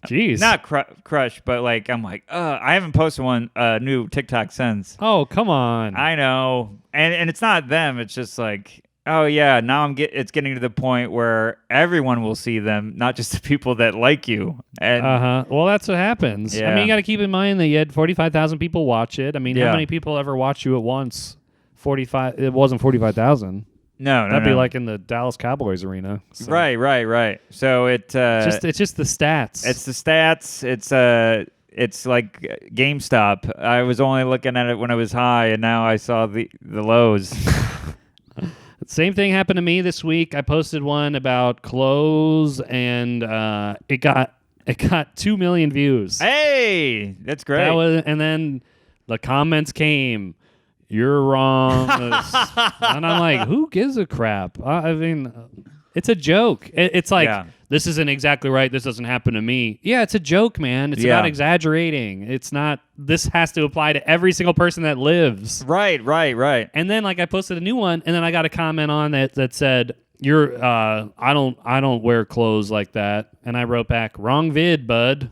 Jeez. Not crushed, but like I'm like, I haven't posted one new TikTok since. Oh, come on. I know, and it's not them. It's just like, oh yeah, now it's getting to the point where everyone will see them, not just the people that like you. And Well, that's what happens. I Yeah. mean, you got to keep in mind that you had 45,000 people watch it. I mean, Yeah. how many people ever watch you at once? 45. It wasn't 45,000. no, That'd be no. like in the Dallas Cowboys arena. So. Right. So It's just the stats. it's the stats. It's like GameStop. I was only looking at it when it was high, and now I saw the lows. Same thing happened to me this week. I posted one about clothes, and it got 2 million views. Hey, that's great. And then the comments came. You're wrong. And I'm like, who gives a crap? I mean, it's a joke. It's like, Yeah. This isn't exactly right. This doesn't happen to me. Yeah, it's a joke, man. It's Yeah. about exaggerating. It's not, this has to apply to every single person that lives. Right. And then like I posted a new one, and then I got a comment on that said, "You're I don't wear clothes like that." And I wrote back, "Wrong vid, bud."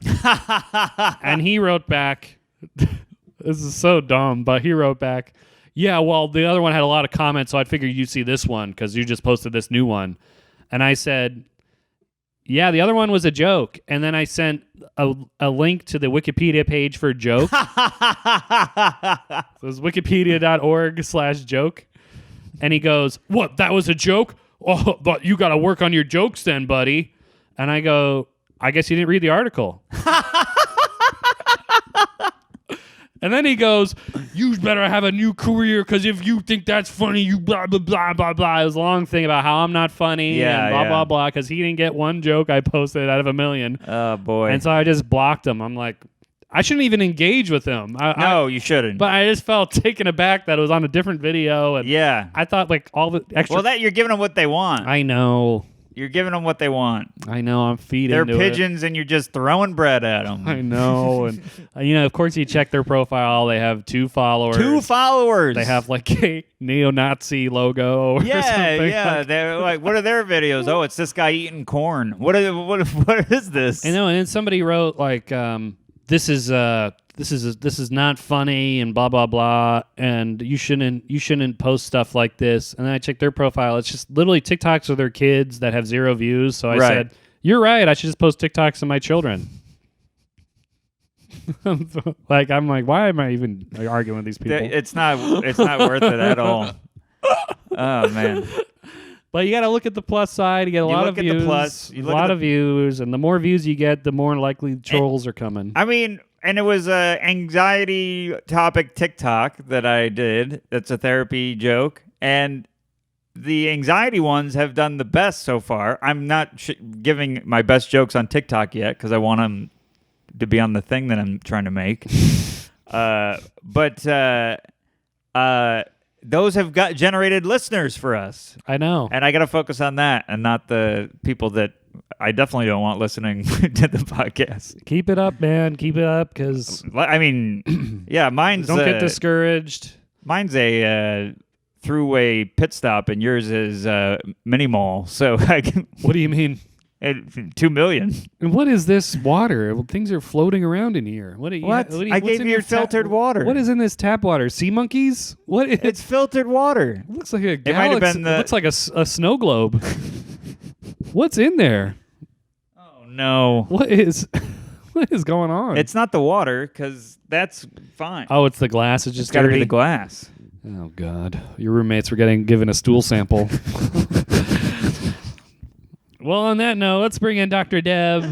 And he wrote back, this is so dumb, but he wrote back, "Yeah, well, the other one had a lot of comments, so I figured you'd see this one because you just posted this new one." And I said, "Yeah, the other one was a joke." And then I sent a link to the Wikipedia page for joke. So it was wikipedia.org/joke. And he goes, "What, that was a joke? Oh, but you got to work on your jokes then, buddy." And I go, "I guess you didn't read the article." And then he goes, "You better have a new career because if you think that's funny, you blah, blah, blah, blah, blah." It was a long thing about how I'm not funny and blah, blah, blah, because he didn't get one joke I posted out of 1 million. Oh, boy. And so I just blocked him. I'm like, I shouldn't even engage with him. No, you shouldn't. But I just felt taken aback that it was on a different video. And yeah. I thought like all the extra... Well, you're giving them what they want. I know. You're giving them what they want. I know. I'm feeding They're into pigeons, and you're just throwing bread at them. I know. And, of course, you check their profile. They have 2 followers. 2 follers. They have like a neo-Nazi logo or Yeah. something. They're like, what are their videos? Oh, it's this guy eating corn. What is this? I know. And then somebody wrote like, this is not funny and blah blah blah, and you shouldn't post stuff like this. And then I checked their profile. It's just literally TikToks of their kids that have 0 views. So I said, "You're right. I should just post TikToks of my children." Like I'm like, why am I even arguing with these people? It's not worth it at all. Oh man. But you got to look at the plus side. You get a lot of views. The plus. A lot of views, and the more views you get, the more likely trolls are coming. I mean, and it was a anxiety topic TikTok that I did. That's a therapy joke, and the anxiety ones have done the best so far. I'm not giving my best jokes on TikTok yet because I want them to be on the thing that I'm trying to make. But those have generated listeners for us. I know. And I got to focus on that and not the people that I definitely don't want listening to the podcast. Keep it up, man. Keep it up because... I mean, yeah, mine's... Don't get discouraged. Mine's a throughway pit stop and yours is mini mall. So I can... What do you mean? 2 million. And what is this water? Well, things are floating around in here. What? I gave you filtered water. What is in this tap water? Sea monkeys? What? It's filtered water. It looks like a It might have galaxy. been It looks like a snow globe. What's in there? Oh no! What is going on? It's not the water because that's fine. Oh, it's the glass. It's just got to be dirty. the glass. Oh God! Your roommates were given a stool sample. Well, on that note, let's bring in Dr. Deb.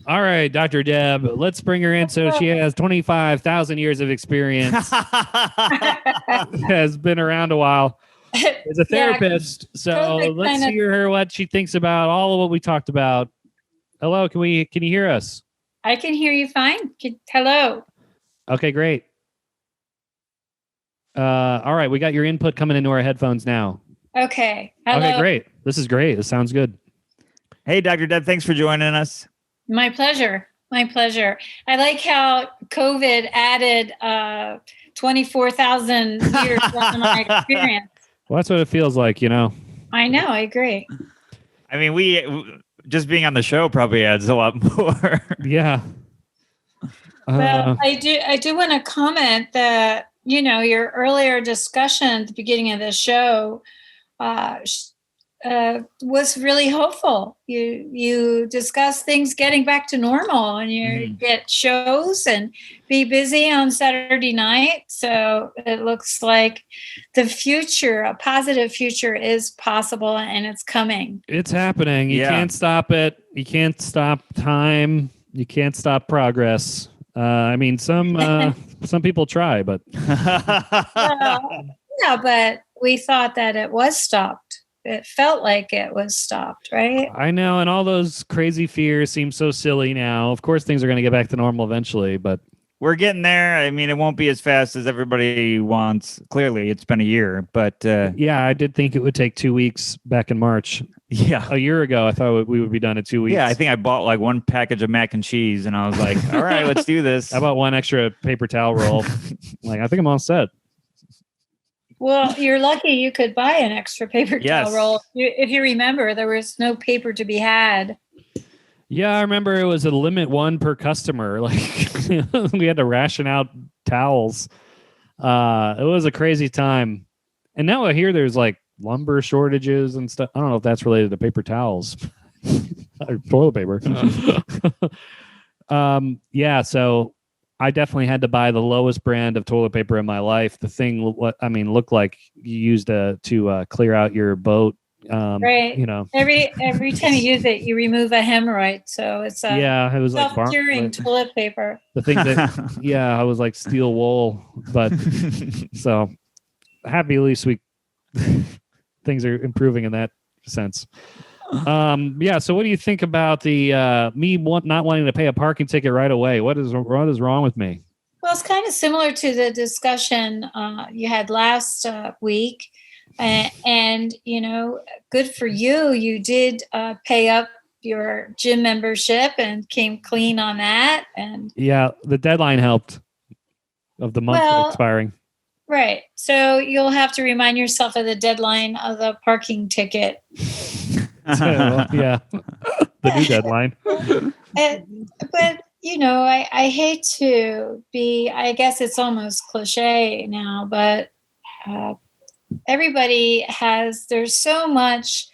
All right, Dr. Deb, let's bring her in. So she has 25,000 years of experience, has been around a while, is a therapist. So let's hear her what she thinks about all of what we talked about. Hello, can you hear us? I can hear you fine. Hello. Okay, great. All right, we got your input coming into our headphones now. Okay. Hello. Okay, great. This is great. This sounds good. Hey, Dr. Deb, thanks for joining us. My pleasure. My pleasure. I like how COVID added 24,000 years to my experience. Well, that's what it feels like, I know. I agree. I mean, we just being on the show probably adds a lot more. Yeah. Well, I do want to comment that, your earlier discussion at the beginning of the show was really hopeful. You discuss things getting back to normal, and you get shows and be busy on Saturday night. So it looks like the future, a positive future, is possible, and it's coming. It's happening. You can't stop it. You can't stop time. You can't stop progress. I mean, some people try, but yeah, but we thought that it was stopped. It felt like it was stopped, right? I know, and all those crazy fears seem so silly now. Of course, things are going to get back to normal eventually, but we're getting there. I mean, it won't be as fast as everybody wants. Clearly, it's been a year, but yeah, I did think it would take 2 weeks back in March. Yeah. A year ago, I thought we would be done in 2 weeks. Yeah, I think I bought like one package of mac and cheese, and I was like, all right, let's do this. I bought one extra paper towel roll. Like, I think I'm all set. Well, you're lucky you could buy an extra paper towel roll. If you remember, there was no paper to be had. Yeah, I remember it was a limit one per customer. Like, we had to ration out towels. It was a crazy time. And now I hear there's like lumber shortages and stuff. I don't know if that's related to paper towels or toilet paper. Yeah, so I definitely had to buy the lowest brand of toilet paper in my life. The thing, looked like you used to clear out your boat. Right. Every time you use it, you remove a hemorrhoid. So it's it was like self-curing toilet paper. The thing that I was like steel wool, but so happy at least things are improving in that sense. So what do you think about the me not wanting to pay a parking ticket right away? What is wrong with me? Well, it's kind of similar to the discussion you had last week. And good for you. You did pay up your gym membership and came clean on that. And yeah, the deadline helped of the month expiring. Right. So you'll have to remind yourself of the deadline of the parking ticket. The new deadline. But I hate to be, I guess it's almost cliche now, but there's so much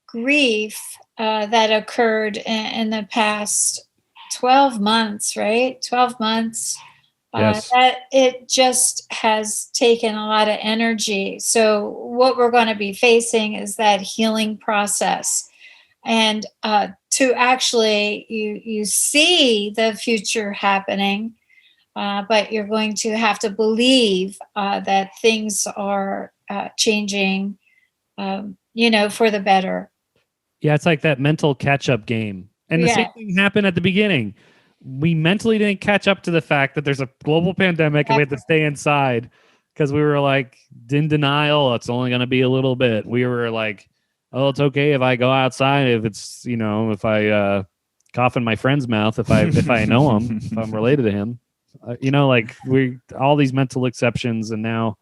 grief that occurred in the past 12 months, right? 12 months. Yes. That it just has taken a lot of energy. So what we're going to be facing is that healing process. And to actually, you see the future happening, but you're going to have to believe that things are changing, for the better. Yeah, it's like that mental catch-up game. And the same thing happened at the beginning. We mentally didn't catch up to the fact that there's a global pandemic and we have to stay inside because we were like in denial. It's only going to be a little bit. We were like, oh, it's okay if I go outside, if it's, if I cough in my friend's mouth, if I know him, if I'm related to him, all these mental exceptions. And now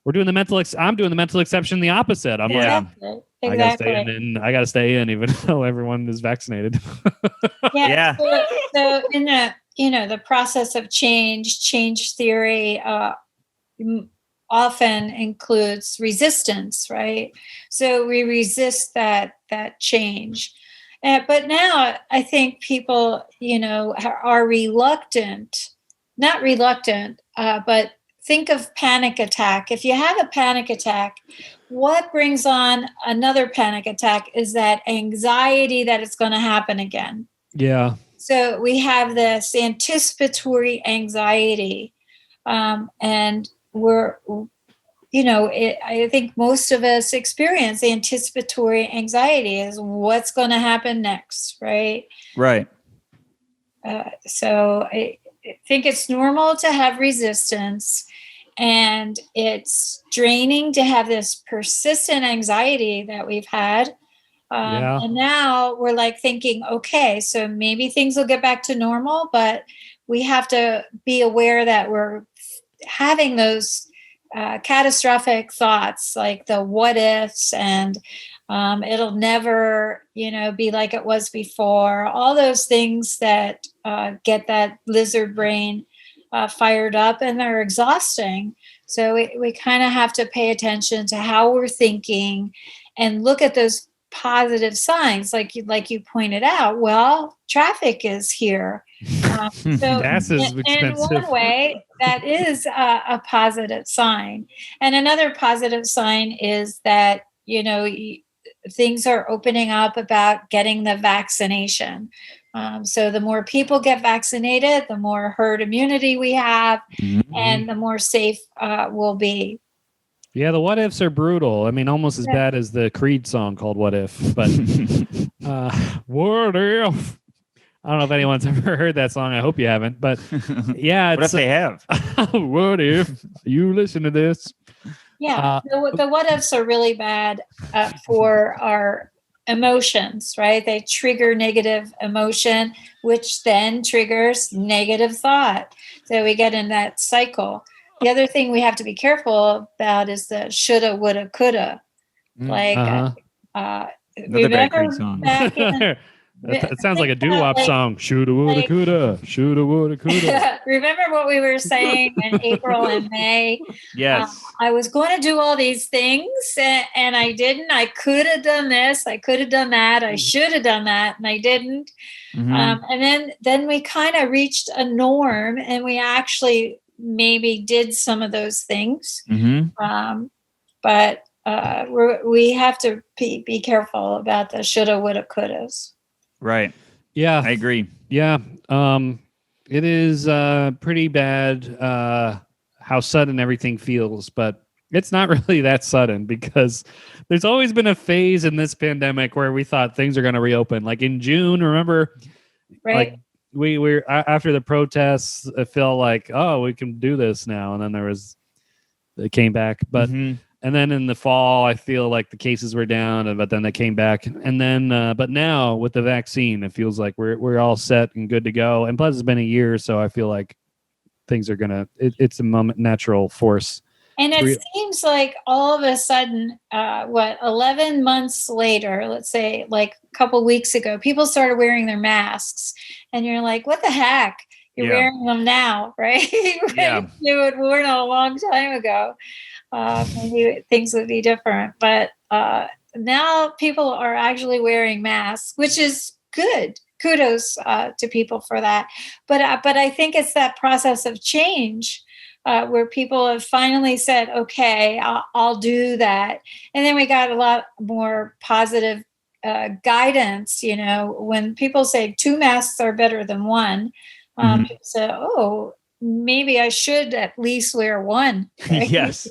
we're doing I'm doing the mental exception the opposite. I'm like, I gotta stay in, I gotta stay in even though everyone is vaccinated. Yeah. So in the process of change theory often includes resistance, right? So we resist that change. But now I think people, are reluctant, not reluctant, but think of panic attack. If you have a panic attack, what brings on another panic attack is that anxiety that it's going to happen again. Yeah. So we have this anticipatory anxiety. And I think most of us experience anticipatory anxiety is what's going to happen next, right? Right. So I think it's normal to have resistance, and it's draining to have this persistent anxiety that we've had. And now we're like thinking, okay, so maybe things will get back to normal, but we have to be aware that we're having those catastrophic thoughts like the what ifs and It'll never, be like it was before. All those things that get that lizard brain fired up, and they're exhausting. So we kind of have to pay attention to how we're thinking and look at those positive signs, like you pointed out. Well, traffic is here. So Gas is in expensive. one way, that is a positive sign. And another positive sign is that, things are opening up about getting the vaccination. So the more people get vaccinated, the more herd immunity we have, and the more safe we'll be. Yeah, the what ifs are brutal. I mean, almost as bad as the Creed song called "What If." But what if? I don't know if anyone's ever heard that song. I hope you haven't. But yeah, What if they have? What if you listen to this? Yeah, the what ifs are really bad for our emotions, right? They trigger negative emotion, which then triggers negative thought. So we get in that cycle. The other thing we have to be careful about is the shoulda, woulda, coulda. Another bad Remember Creed song. back in, It sounds like a doo-wop song. Shoulda, woulda, coulda. Shoulda, woulda, coulda. Remember what we were saying in April and May? Yes. I was going to do all these things and I didn't. I could have done this. I could have done that. I should have done that, and I didn't. And then we kind of reached a norm, and we actually maybe did some of those things. But we have to be careful about the shoulda, woulda, couldas. Right. Yeah, I agree. Yeah. It is pretty bad how sudden everything feels, but it's not really that sudden, because there's always been a phase in this pandemic where we thought things are going to reopen. Like in June, remember? Right. Like we were after the protests, it felt like, oh, we can do this now. And then it came back. But and then in the fall, I feel like the cases were down, but then they came back. And then, but now with the vaccine, it feels like we're all set and good to go. And plus, it's been a year, so I feel like things are it's a natural force. And it seems like all of a sudden, 11 months later, let's say like a couple weeks ago, people started wearing their masks, and you're like, what the heck? You're wearing them now, right? Yeah. You had worn them a long time ago. Maybe things would be different, but now people are actually wearing masks, which is good. Kudos to people for that. But I think it's that process of change where people have finally said, okay, I'll do that. And then we got a lot more positive guidance. When people say 2 masks are better than 1, people say, oh, maybe I should at least wear 1. Right? Yes.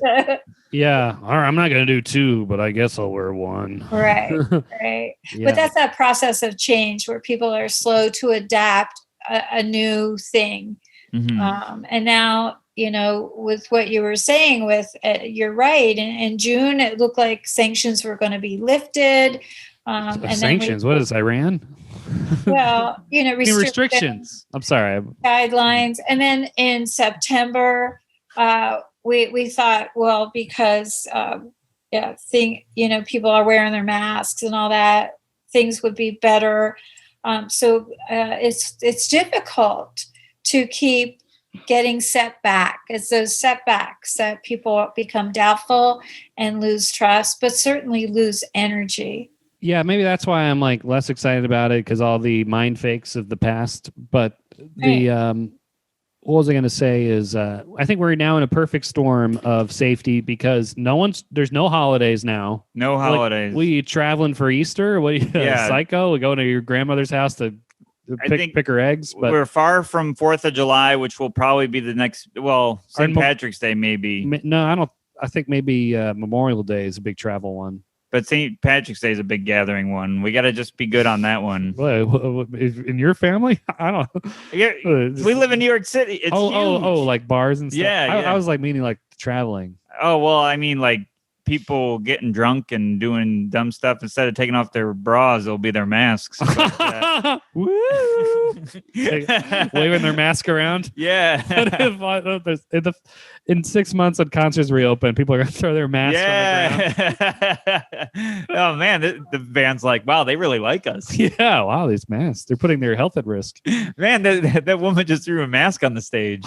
Yeah. All right, I'm not going to do 2, but I guess I'll wear 1. Right. Yeah. But that's that process of change where people are slow to adapt a new thing. And now, with what you were saying you're right. In June, it looked like sanctions were going to be lifted. And sanctions? What is Iran? Well, restrictions. I'm sorry. Guidelines. And then in September, we thought, well, because people are wearing their masks and all that, things would be better. So it's difficult to keep getting set back. It's those setbacks that people become doubtful and lose trust, but certainly lose energy. Yeah, maybe that's why I'm like less excited about it, because all the mind fakes of the past. But what was I going to say is I think we're now in a perfect storm of safety, because there's no holidays now. No holidays. Like, we traveling for Easter? What are you, psycho? We going to your grandmother's house to pick her eggs? But we're far from 4th of July, which will probably be the next. Well, St. Patrick's Day maybe. No, I don't. I think maybe Memorial Day is a big travel one. But St. Patrick's Day is a big gathering one. We got to just be good on that one. In your family? I don't know. We live in New York City. It's huge. like bars and stuff. Yeah, I was like meaning like traveling. Oh, well, I mean like people getting drunk and doing dumb stuff, instead of taking off their bras, it'll be their masks. But, Woo! Waving their mask around. yeah. In 6 months, when concerts reopen, people are going to throw their masks on the ground. Oh, man. The band's like, wow, they really like us. Yeah, wow, these masks. They're putting their health at risk. Man, that woman just threw a mask on the stage.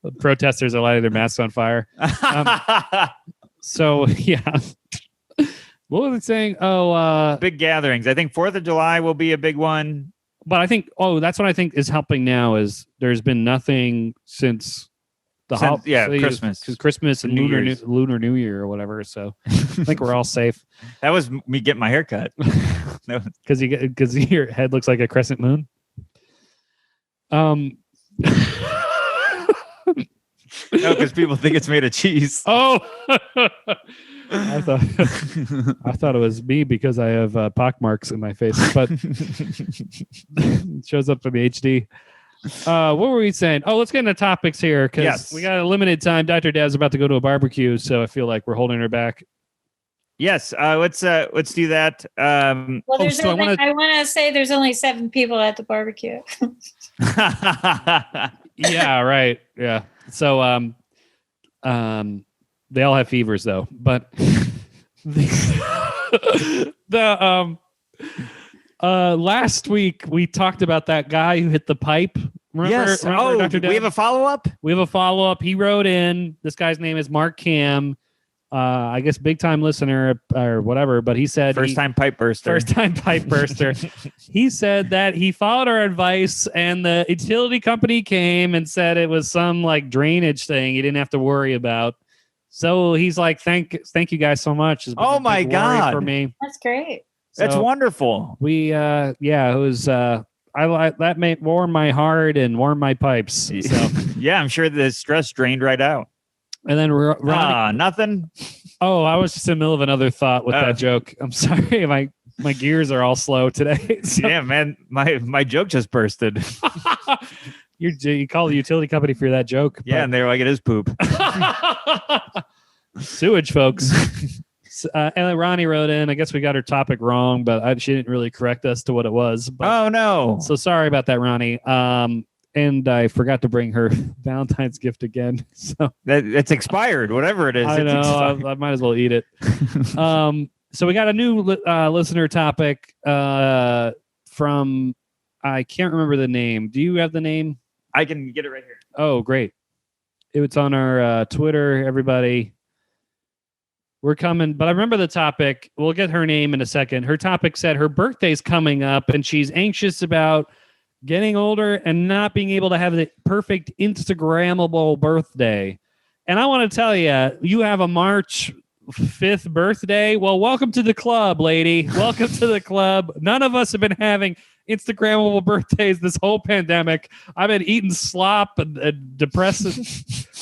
The protesters are lighting their masks on fire. So, yeah. What was it saying? Oh, big gatherings. I think 4th of July will be a big one. but I think, that's what I think is helping now is there's been nothing since the Christmas. Christmas and New Lunar New Year or whatever. So I think we're all safe. That was me getting my hair cut. Because your head looks like a crescent moon. No, because people think it's made of cheese. Oh, I thought it was me because I have pock marks in my face, but it shows up in the HD. What were we saying? Oh, let's get into topics here because we got a limited time. Dr. Dad's about to go to a barbecue, so I feel like we're holding her back. Yes, let's do that. Well, there's I want to say there's only 7 people at the barbecue. Yeah, right. Yeah. So, they all have fevers though, but last week we talked about that guy who hit the pipe. Remember, Dr. Dad? We have a follow-up? We have a follow-up. He wrote in. This guy's name is Mark Cam. I guess big time listener or whatever, but he said first time pipe burster. He said that he followed our advice and the utility company came and said it was some like drainage thing he didn't have to worry about. So he's like, thank you guys so much. Oh my God. For me. That's great. That's wonderful. We it was that warmed my heart and warmed my pipes. So yeah, I'm sure the stress drained right out. And then Ronnie, nothing. Oh, I was just in the middle of another thought with that joke. I'm sorry, my gears are all slow today. So. Yeah, man, my joke just bursted. You call the utility company for that joke? Yeah, and they're like, it is poop. Sewage, folks. And then Ronnie wrote in. I guess we got her topic wrong, but she didn't really correct us to what it was. But, oh no! So sorry about that, Ronnie. And I forgot to bring her Valentine's gift again. So it's expired, whatever it is. I know. I might as well eat it. So we got a new listener topic from, I can't remember the name. Do you have the name? I can get it right here. Oh, great. It's on our Twitter, everybody. We're coming, but I remember the topic. We'll get her name in a second. Her topic said her birthday's coming up and she's anxious about getting older and not being able to have the perfect Instagrammable birthday. And I want to tell you, you have a March 5th birthday. Well, welcome to the club, lady. Welcome to the club. None of us have been having Instagrammable birthdays this whole pandemic. I've been eating slop and depressed.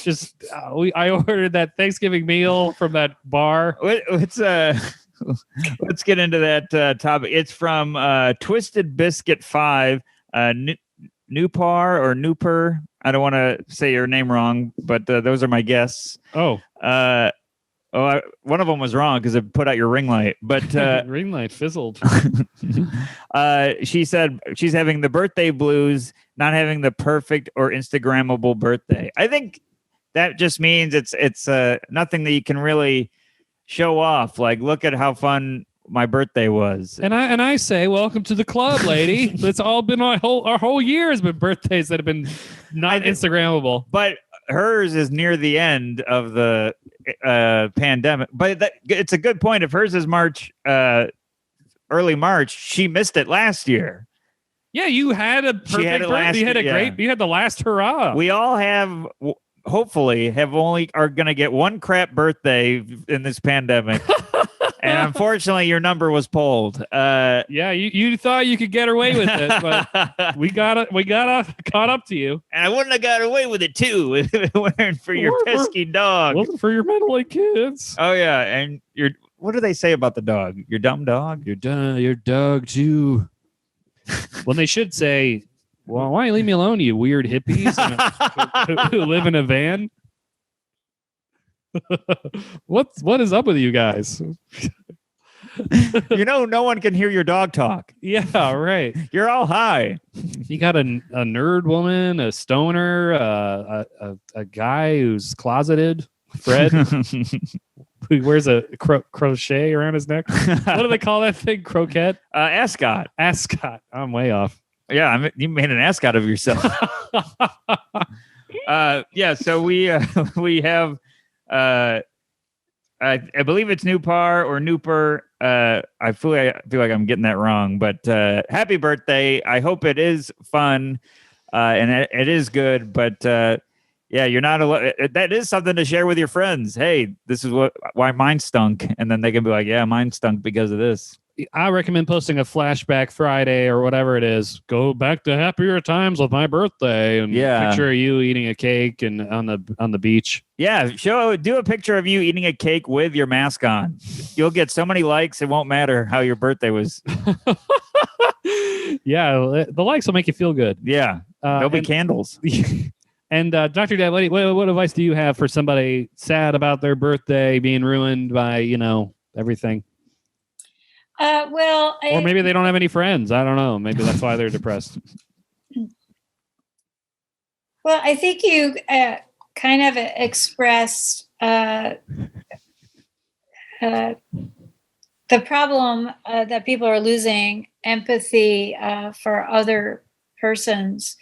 I ordered that Thanksgiving meal from that bar. Let's get into that topic. It's from Twisted Biscuit 5. Nupar or Nooper. I don't want to say your name wrong, but those are my guesses. Oh. One of them was wrong because it put out your ring light. But ring light fizzled. She said she's having the birthday blues, not having the perfect or Instagrammable birthday. I think that just means it's nothing that you can really show off. Like, look at how fun my birthday was. And I say, welcome to the club, lady. It's all been our whole year has been birthdays that have been not Instagrammable. But hers is near the end of the pandemic. But it's a good point. If hers is March, early March, she missed it last year. Yeah, you had a perfect birthday. You had a great. You had the last hurrah. We all have. Hopefully, are going to get one crap birthday in this pandemic. And unfortunately, your number was pulled. Yeah, you thought you could get away with it, but we got caught up to you. And I wouldn't have got away with it too if it weren't for your pesky dog. Wasn't for your mentally kids. Oh yeah, and what do they say about the dog? Your dumb dog. Your dog too. Well, they should say, well, why don't you leave me alone, you weird hippies who live in a van? What is up with you guys? No one can hear your dog talk. Yeah, right. You're all high. You got a nerd woman, a stoner, a guy who's closeted, Fred, who wears a crochet around his neck. What do they call that thing? Croquette? Ascot. Ascot. I'm way off. Yeah, you made an ascot of yourself. So we have I believe it's Nupar or Nooper. I feel like I'm getting that wrong, but happy birthday. I hope it is fun and it is good, but you're not that is something to share with your friends. Hey, this is why mine stunk, and then they can be like, yeah, mine stunk because of this. I recommend posting a flashback Friday or whatever it is. Go back to happier times with my birthday, and picture of you eating a cake and on the beach. Yeah, do a picture of you eating a cake with your mask on. You'll get so many likes, it won't matter how your birthday was. Yeah, the likes will make you feel good. Yeah, there'll be candles. And Dr. Dad, what advice do you have for somebody sad about their birthday being ruined by everything? Or maybe they don't have any friends. I don't know. Maybe that's why they're depressed. Well, I think you kind of expressed the problem that people are losing empathy for other persons'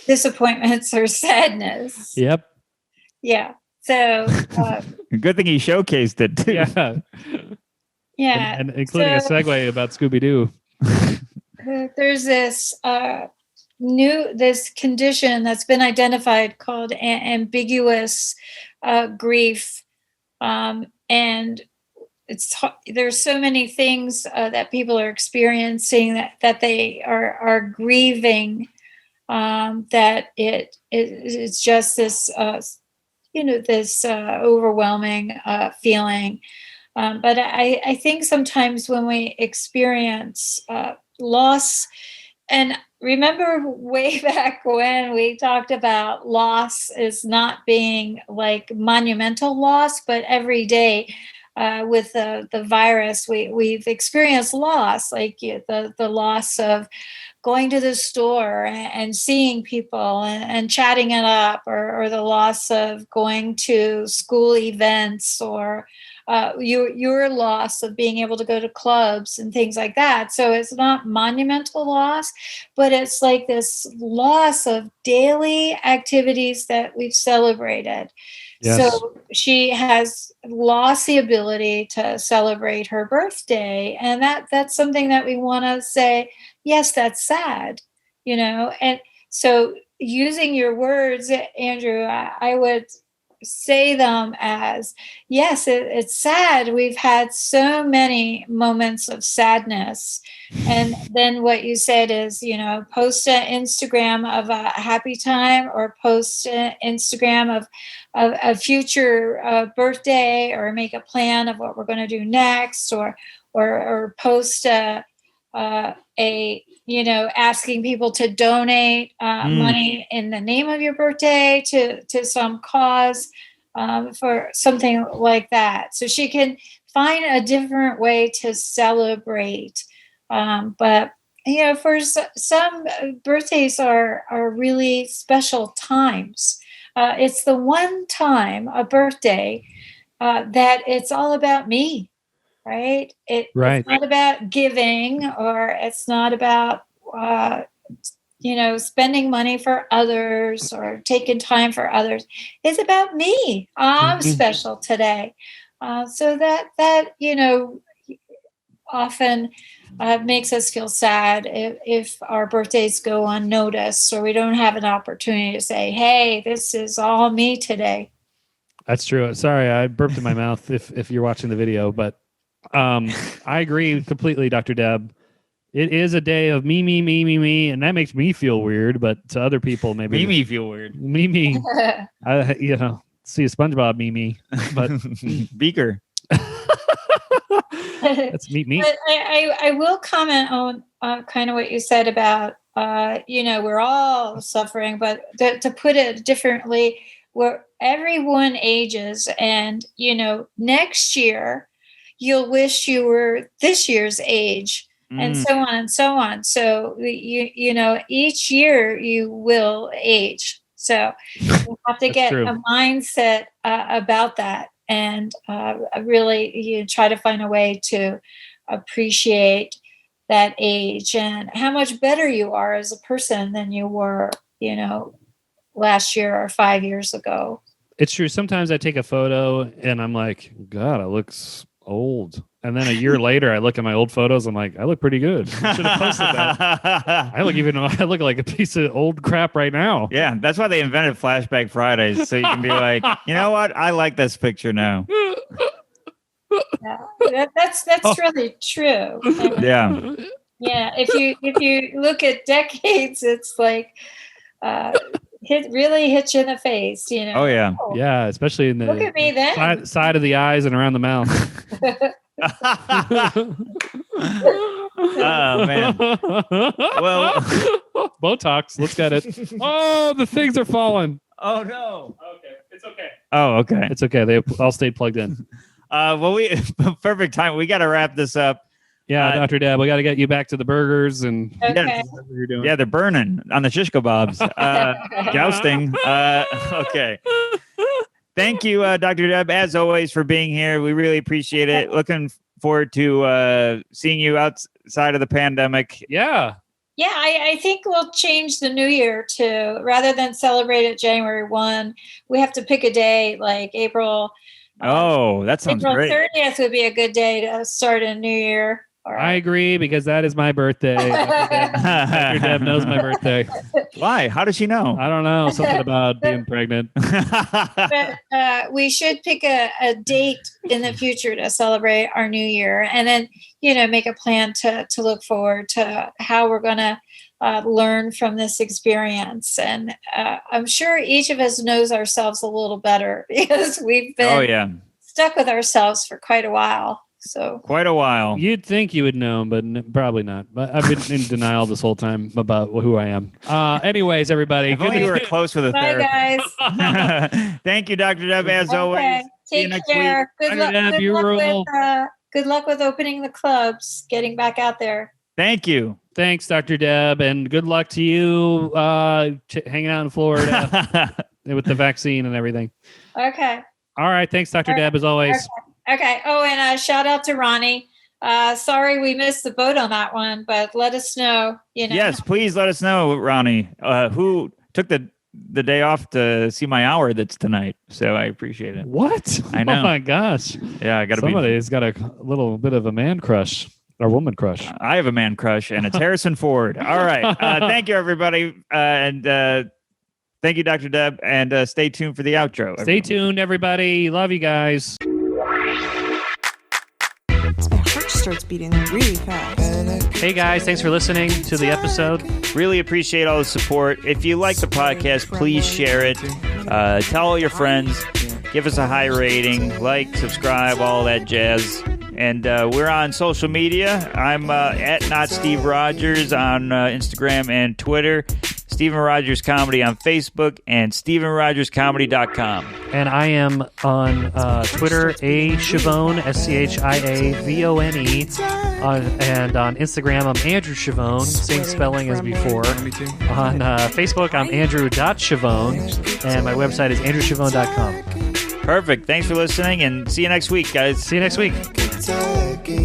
disappointments or sadness. Yep. Yeah. So good thing he showcased it too. Yeah. Yeah, and including a segue about Scooby-Doo. There's this this condition that's been identified called ambiguous grief, and there's so many things that people are experiencing that they are grieving, that it's just this this overwhelming feeling. But I think sometimes when we experience loss, and remember way back when we talked about loss is not being like monumental loss, but every day with the virus, we've experienced loss, like the loss of going to the store and seeing people and chatting it up, or the loss of going to school events, or your loss of being able to go to clubs and things like that. So it's not monumental loss, but it's like this loss of daily activities that we've celebrated. Yes. So she has lost the ability to celebrate her birthday. And that's something that we want to say, yes, that's sad, And so using your words, Andrew, I would say them as, yes, it's sad. We've had so many moments of sadness. And then what you said is, post an Instagram of a happy time, or post an Instagram of a future birthday, or make a plan of what we're going to do next, or post asking people to donate money in the name of your birthday to some cause, for something like that. So she can find a different way to celebrate. But for some, birthdays are really special times. It's the one time, a birthday, that it's all about me. Right? It's not about giving, or it's not about, spending money for others or taking time for others. It's about me. I'm special today. So that often makes us feel sad if our birthdays go unnoticed, or we don't have an opportunity to say, hey, this is all me today. That's true. Sorry, I burped in my mouth if you're watching the video, but I agree completely, Dr. Deb. It is a day of me, and that makes me feel weird, but to other people, maybe me feel weird. Me. See a SpongeBob me, but Beaker. That's me. But I will comment on kind of what you said about, we're all suffering, but to put it differently, everyone ages, and next year you'll wish you were this year's age, and so on and so on. So each year you will age. So you have to get true. a mindset about that, and really try to find a way to appreciate that age and how much better you are as a person than you were, last year or 5 years ago. It's true. Sometimes I take a photo and I'm like, God, I look old. And then a year later, I look at my old photos. I'm like, I look pretty good. I should have posted that. I look like a piece of old crap right now. Yeah, that's why they invented Flashback Fridays, so you can be like, you know what? I like this picture now. Yeah, that's really true. Yeah. Yeah, if you look at decades, it's like really hits you in the face. Oh yeah. Yeah, especially in Look the at me then. side of the eyes and around the mouth. Oh man. Well, Botox. Let's get it. Oh, the things are falling. oh no. Okay, it's okay. Oh okay. It's okay. They all stayed plugged in. Well, we perfect time. We got to wrap this up. Yeah, Dr. Deb, we got to get you back to the burgers and Okay. whatever you're doing. Yeah, they're burning on the shish kebabs. Jousting. Okay. Thank you, Dr. Deb, as always, for being here. We really appreciate it. Looking forward to seeing you outside of the pandemic. Yeah. Yeah, I think we'll change the new year to, rather than celebrate it January 1, we have to pick a day like April. Oh, that sounds April great. 30th would be a good day to start a new year. I agree because that is my birthday. Dr. Deb knows my birthday. Why? How does she know? I don't know. Something about being pregnant. But we should pick a date in the future to celebrate our new year, and then make a plan to look forward to how we're going to learn from this experience. And I'm sure each of us knows ourselves a little better because we've been stuck with ourselves for quite a while. So quite a while. You'd think you would know, but probably not. But I've been in denial this whole time about who I am. Anyways, every If only you were close with a bye, therapist. guys. Thank you, Dr. Deb, as always. See you Take next care. week. Good luck. Deb, you rule. Good luck with opening the clubs, getting back out there. Thank you. Thanks, Dr. Deb, and good luck to you hanging out in Florida with the vaccine and everything. Okay. All right. Thanks, Dr. Deb, as always. Okay. Oh, and shout out to Ronnie. Sorry we missed the boat on that one, but let us know. Yes, please let us know, Ronnie, who took the day off to see my hour that's tonight. So I appreciate it. What? I know. Oh, my gosh. Yeah, I got to be. Somebody's got a little bit of a man crush or woman crush. I have a man crush, and it's Harrison Ford. All right. Thank you, everybody. And thank you, Dr. Deb. And stay tuned for the outro. Stay tuned, everybody. Love you guys. My heart starts beating really fast. Hey, guys. Thanks for listening to the episode. Really appreciate all the support. If you like the podcast, please share it. Tell all your friends. Give us a high rating. Like, subscribe, all that jazz. And we're on social media. I'm at Not Steve Rogers on Instagram and Twitter. Steven Rogers Comedy on Facebook and StevenRogersComedy.com. And I am on Twitter, Chavone, SCHIAVONE. And on Instagram, I'm Andrew Chavone, same spelling as before. On Facebook, I'm Andrew.Chavone. And my website is AndrewChavone.com. Perfect. Thanks for listening, and see you next week, guys. See you next week. Kentucky.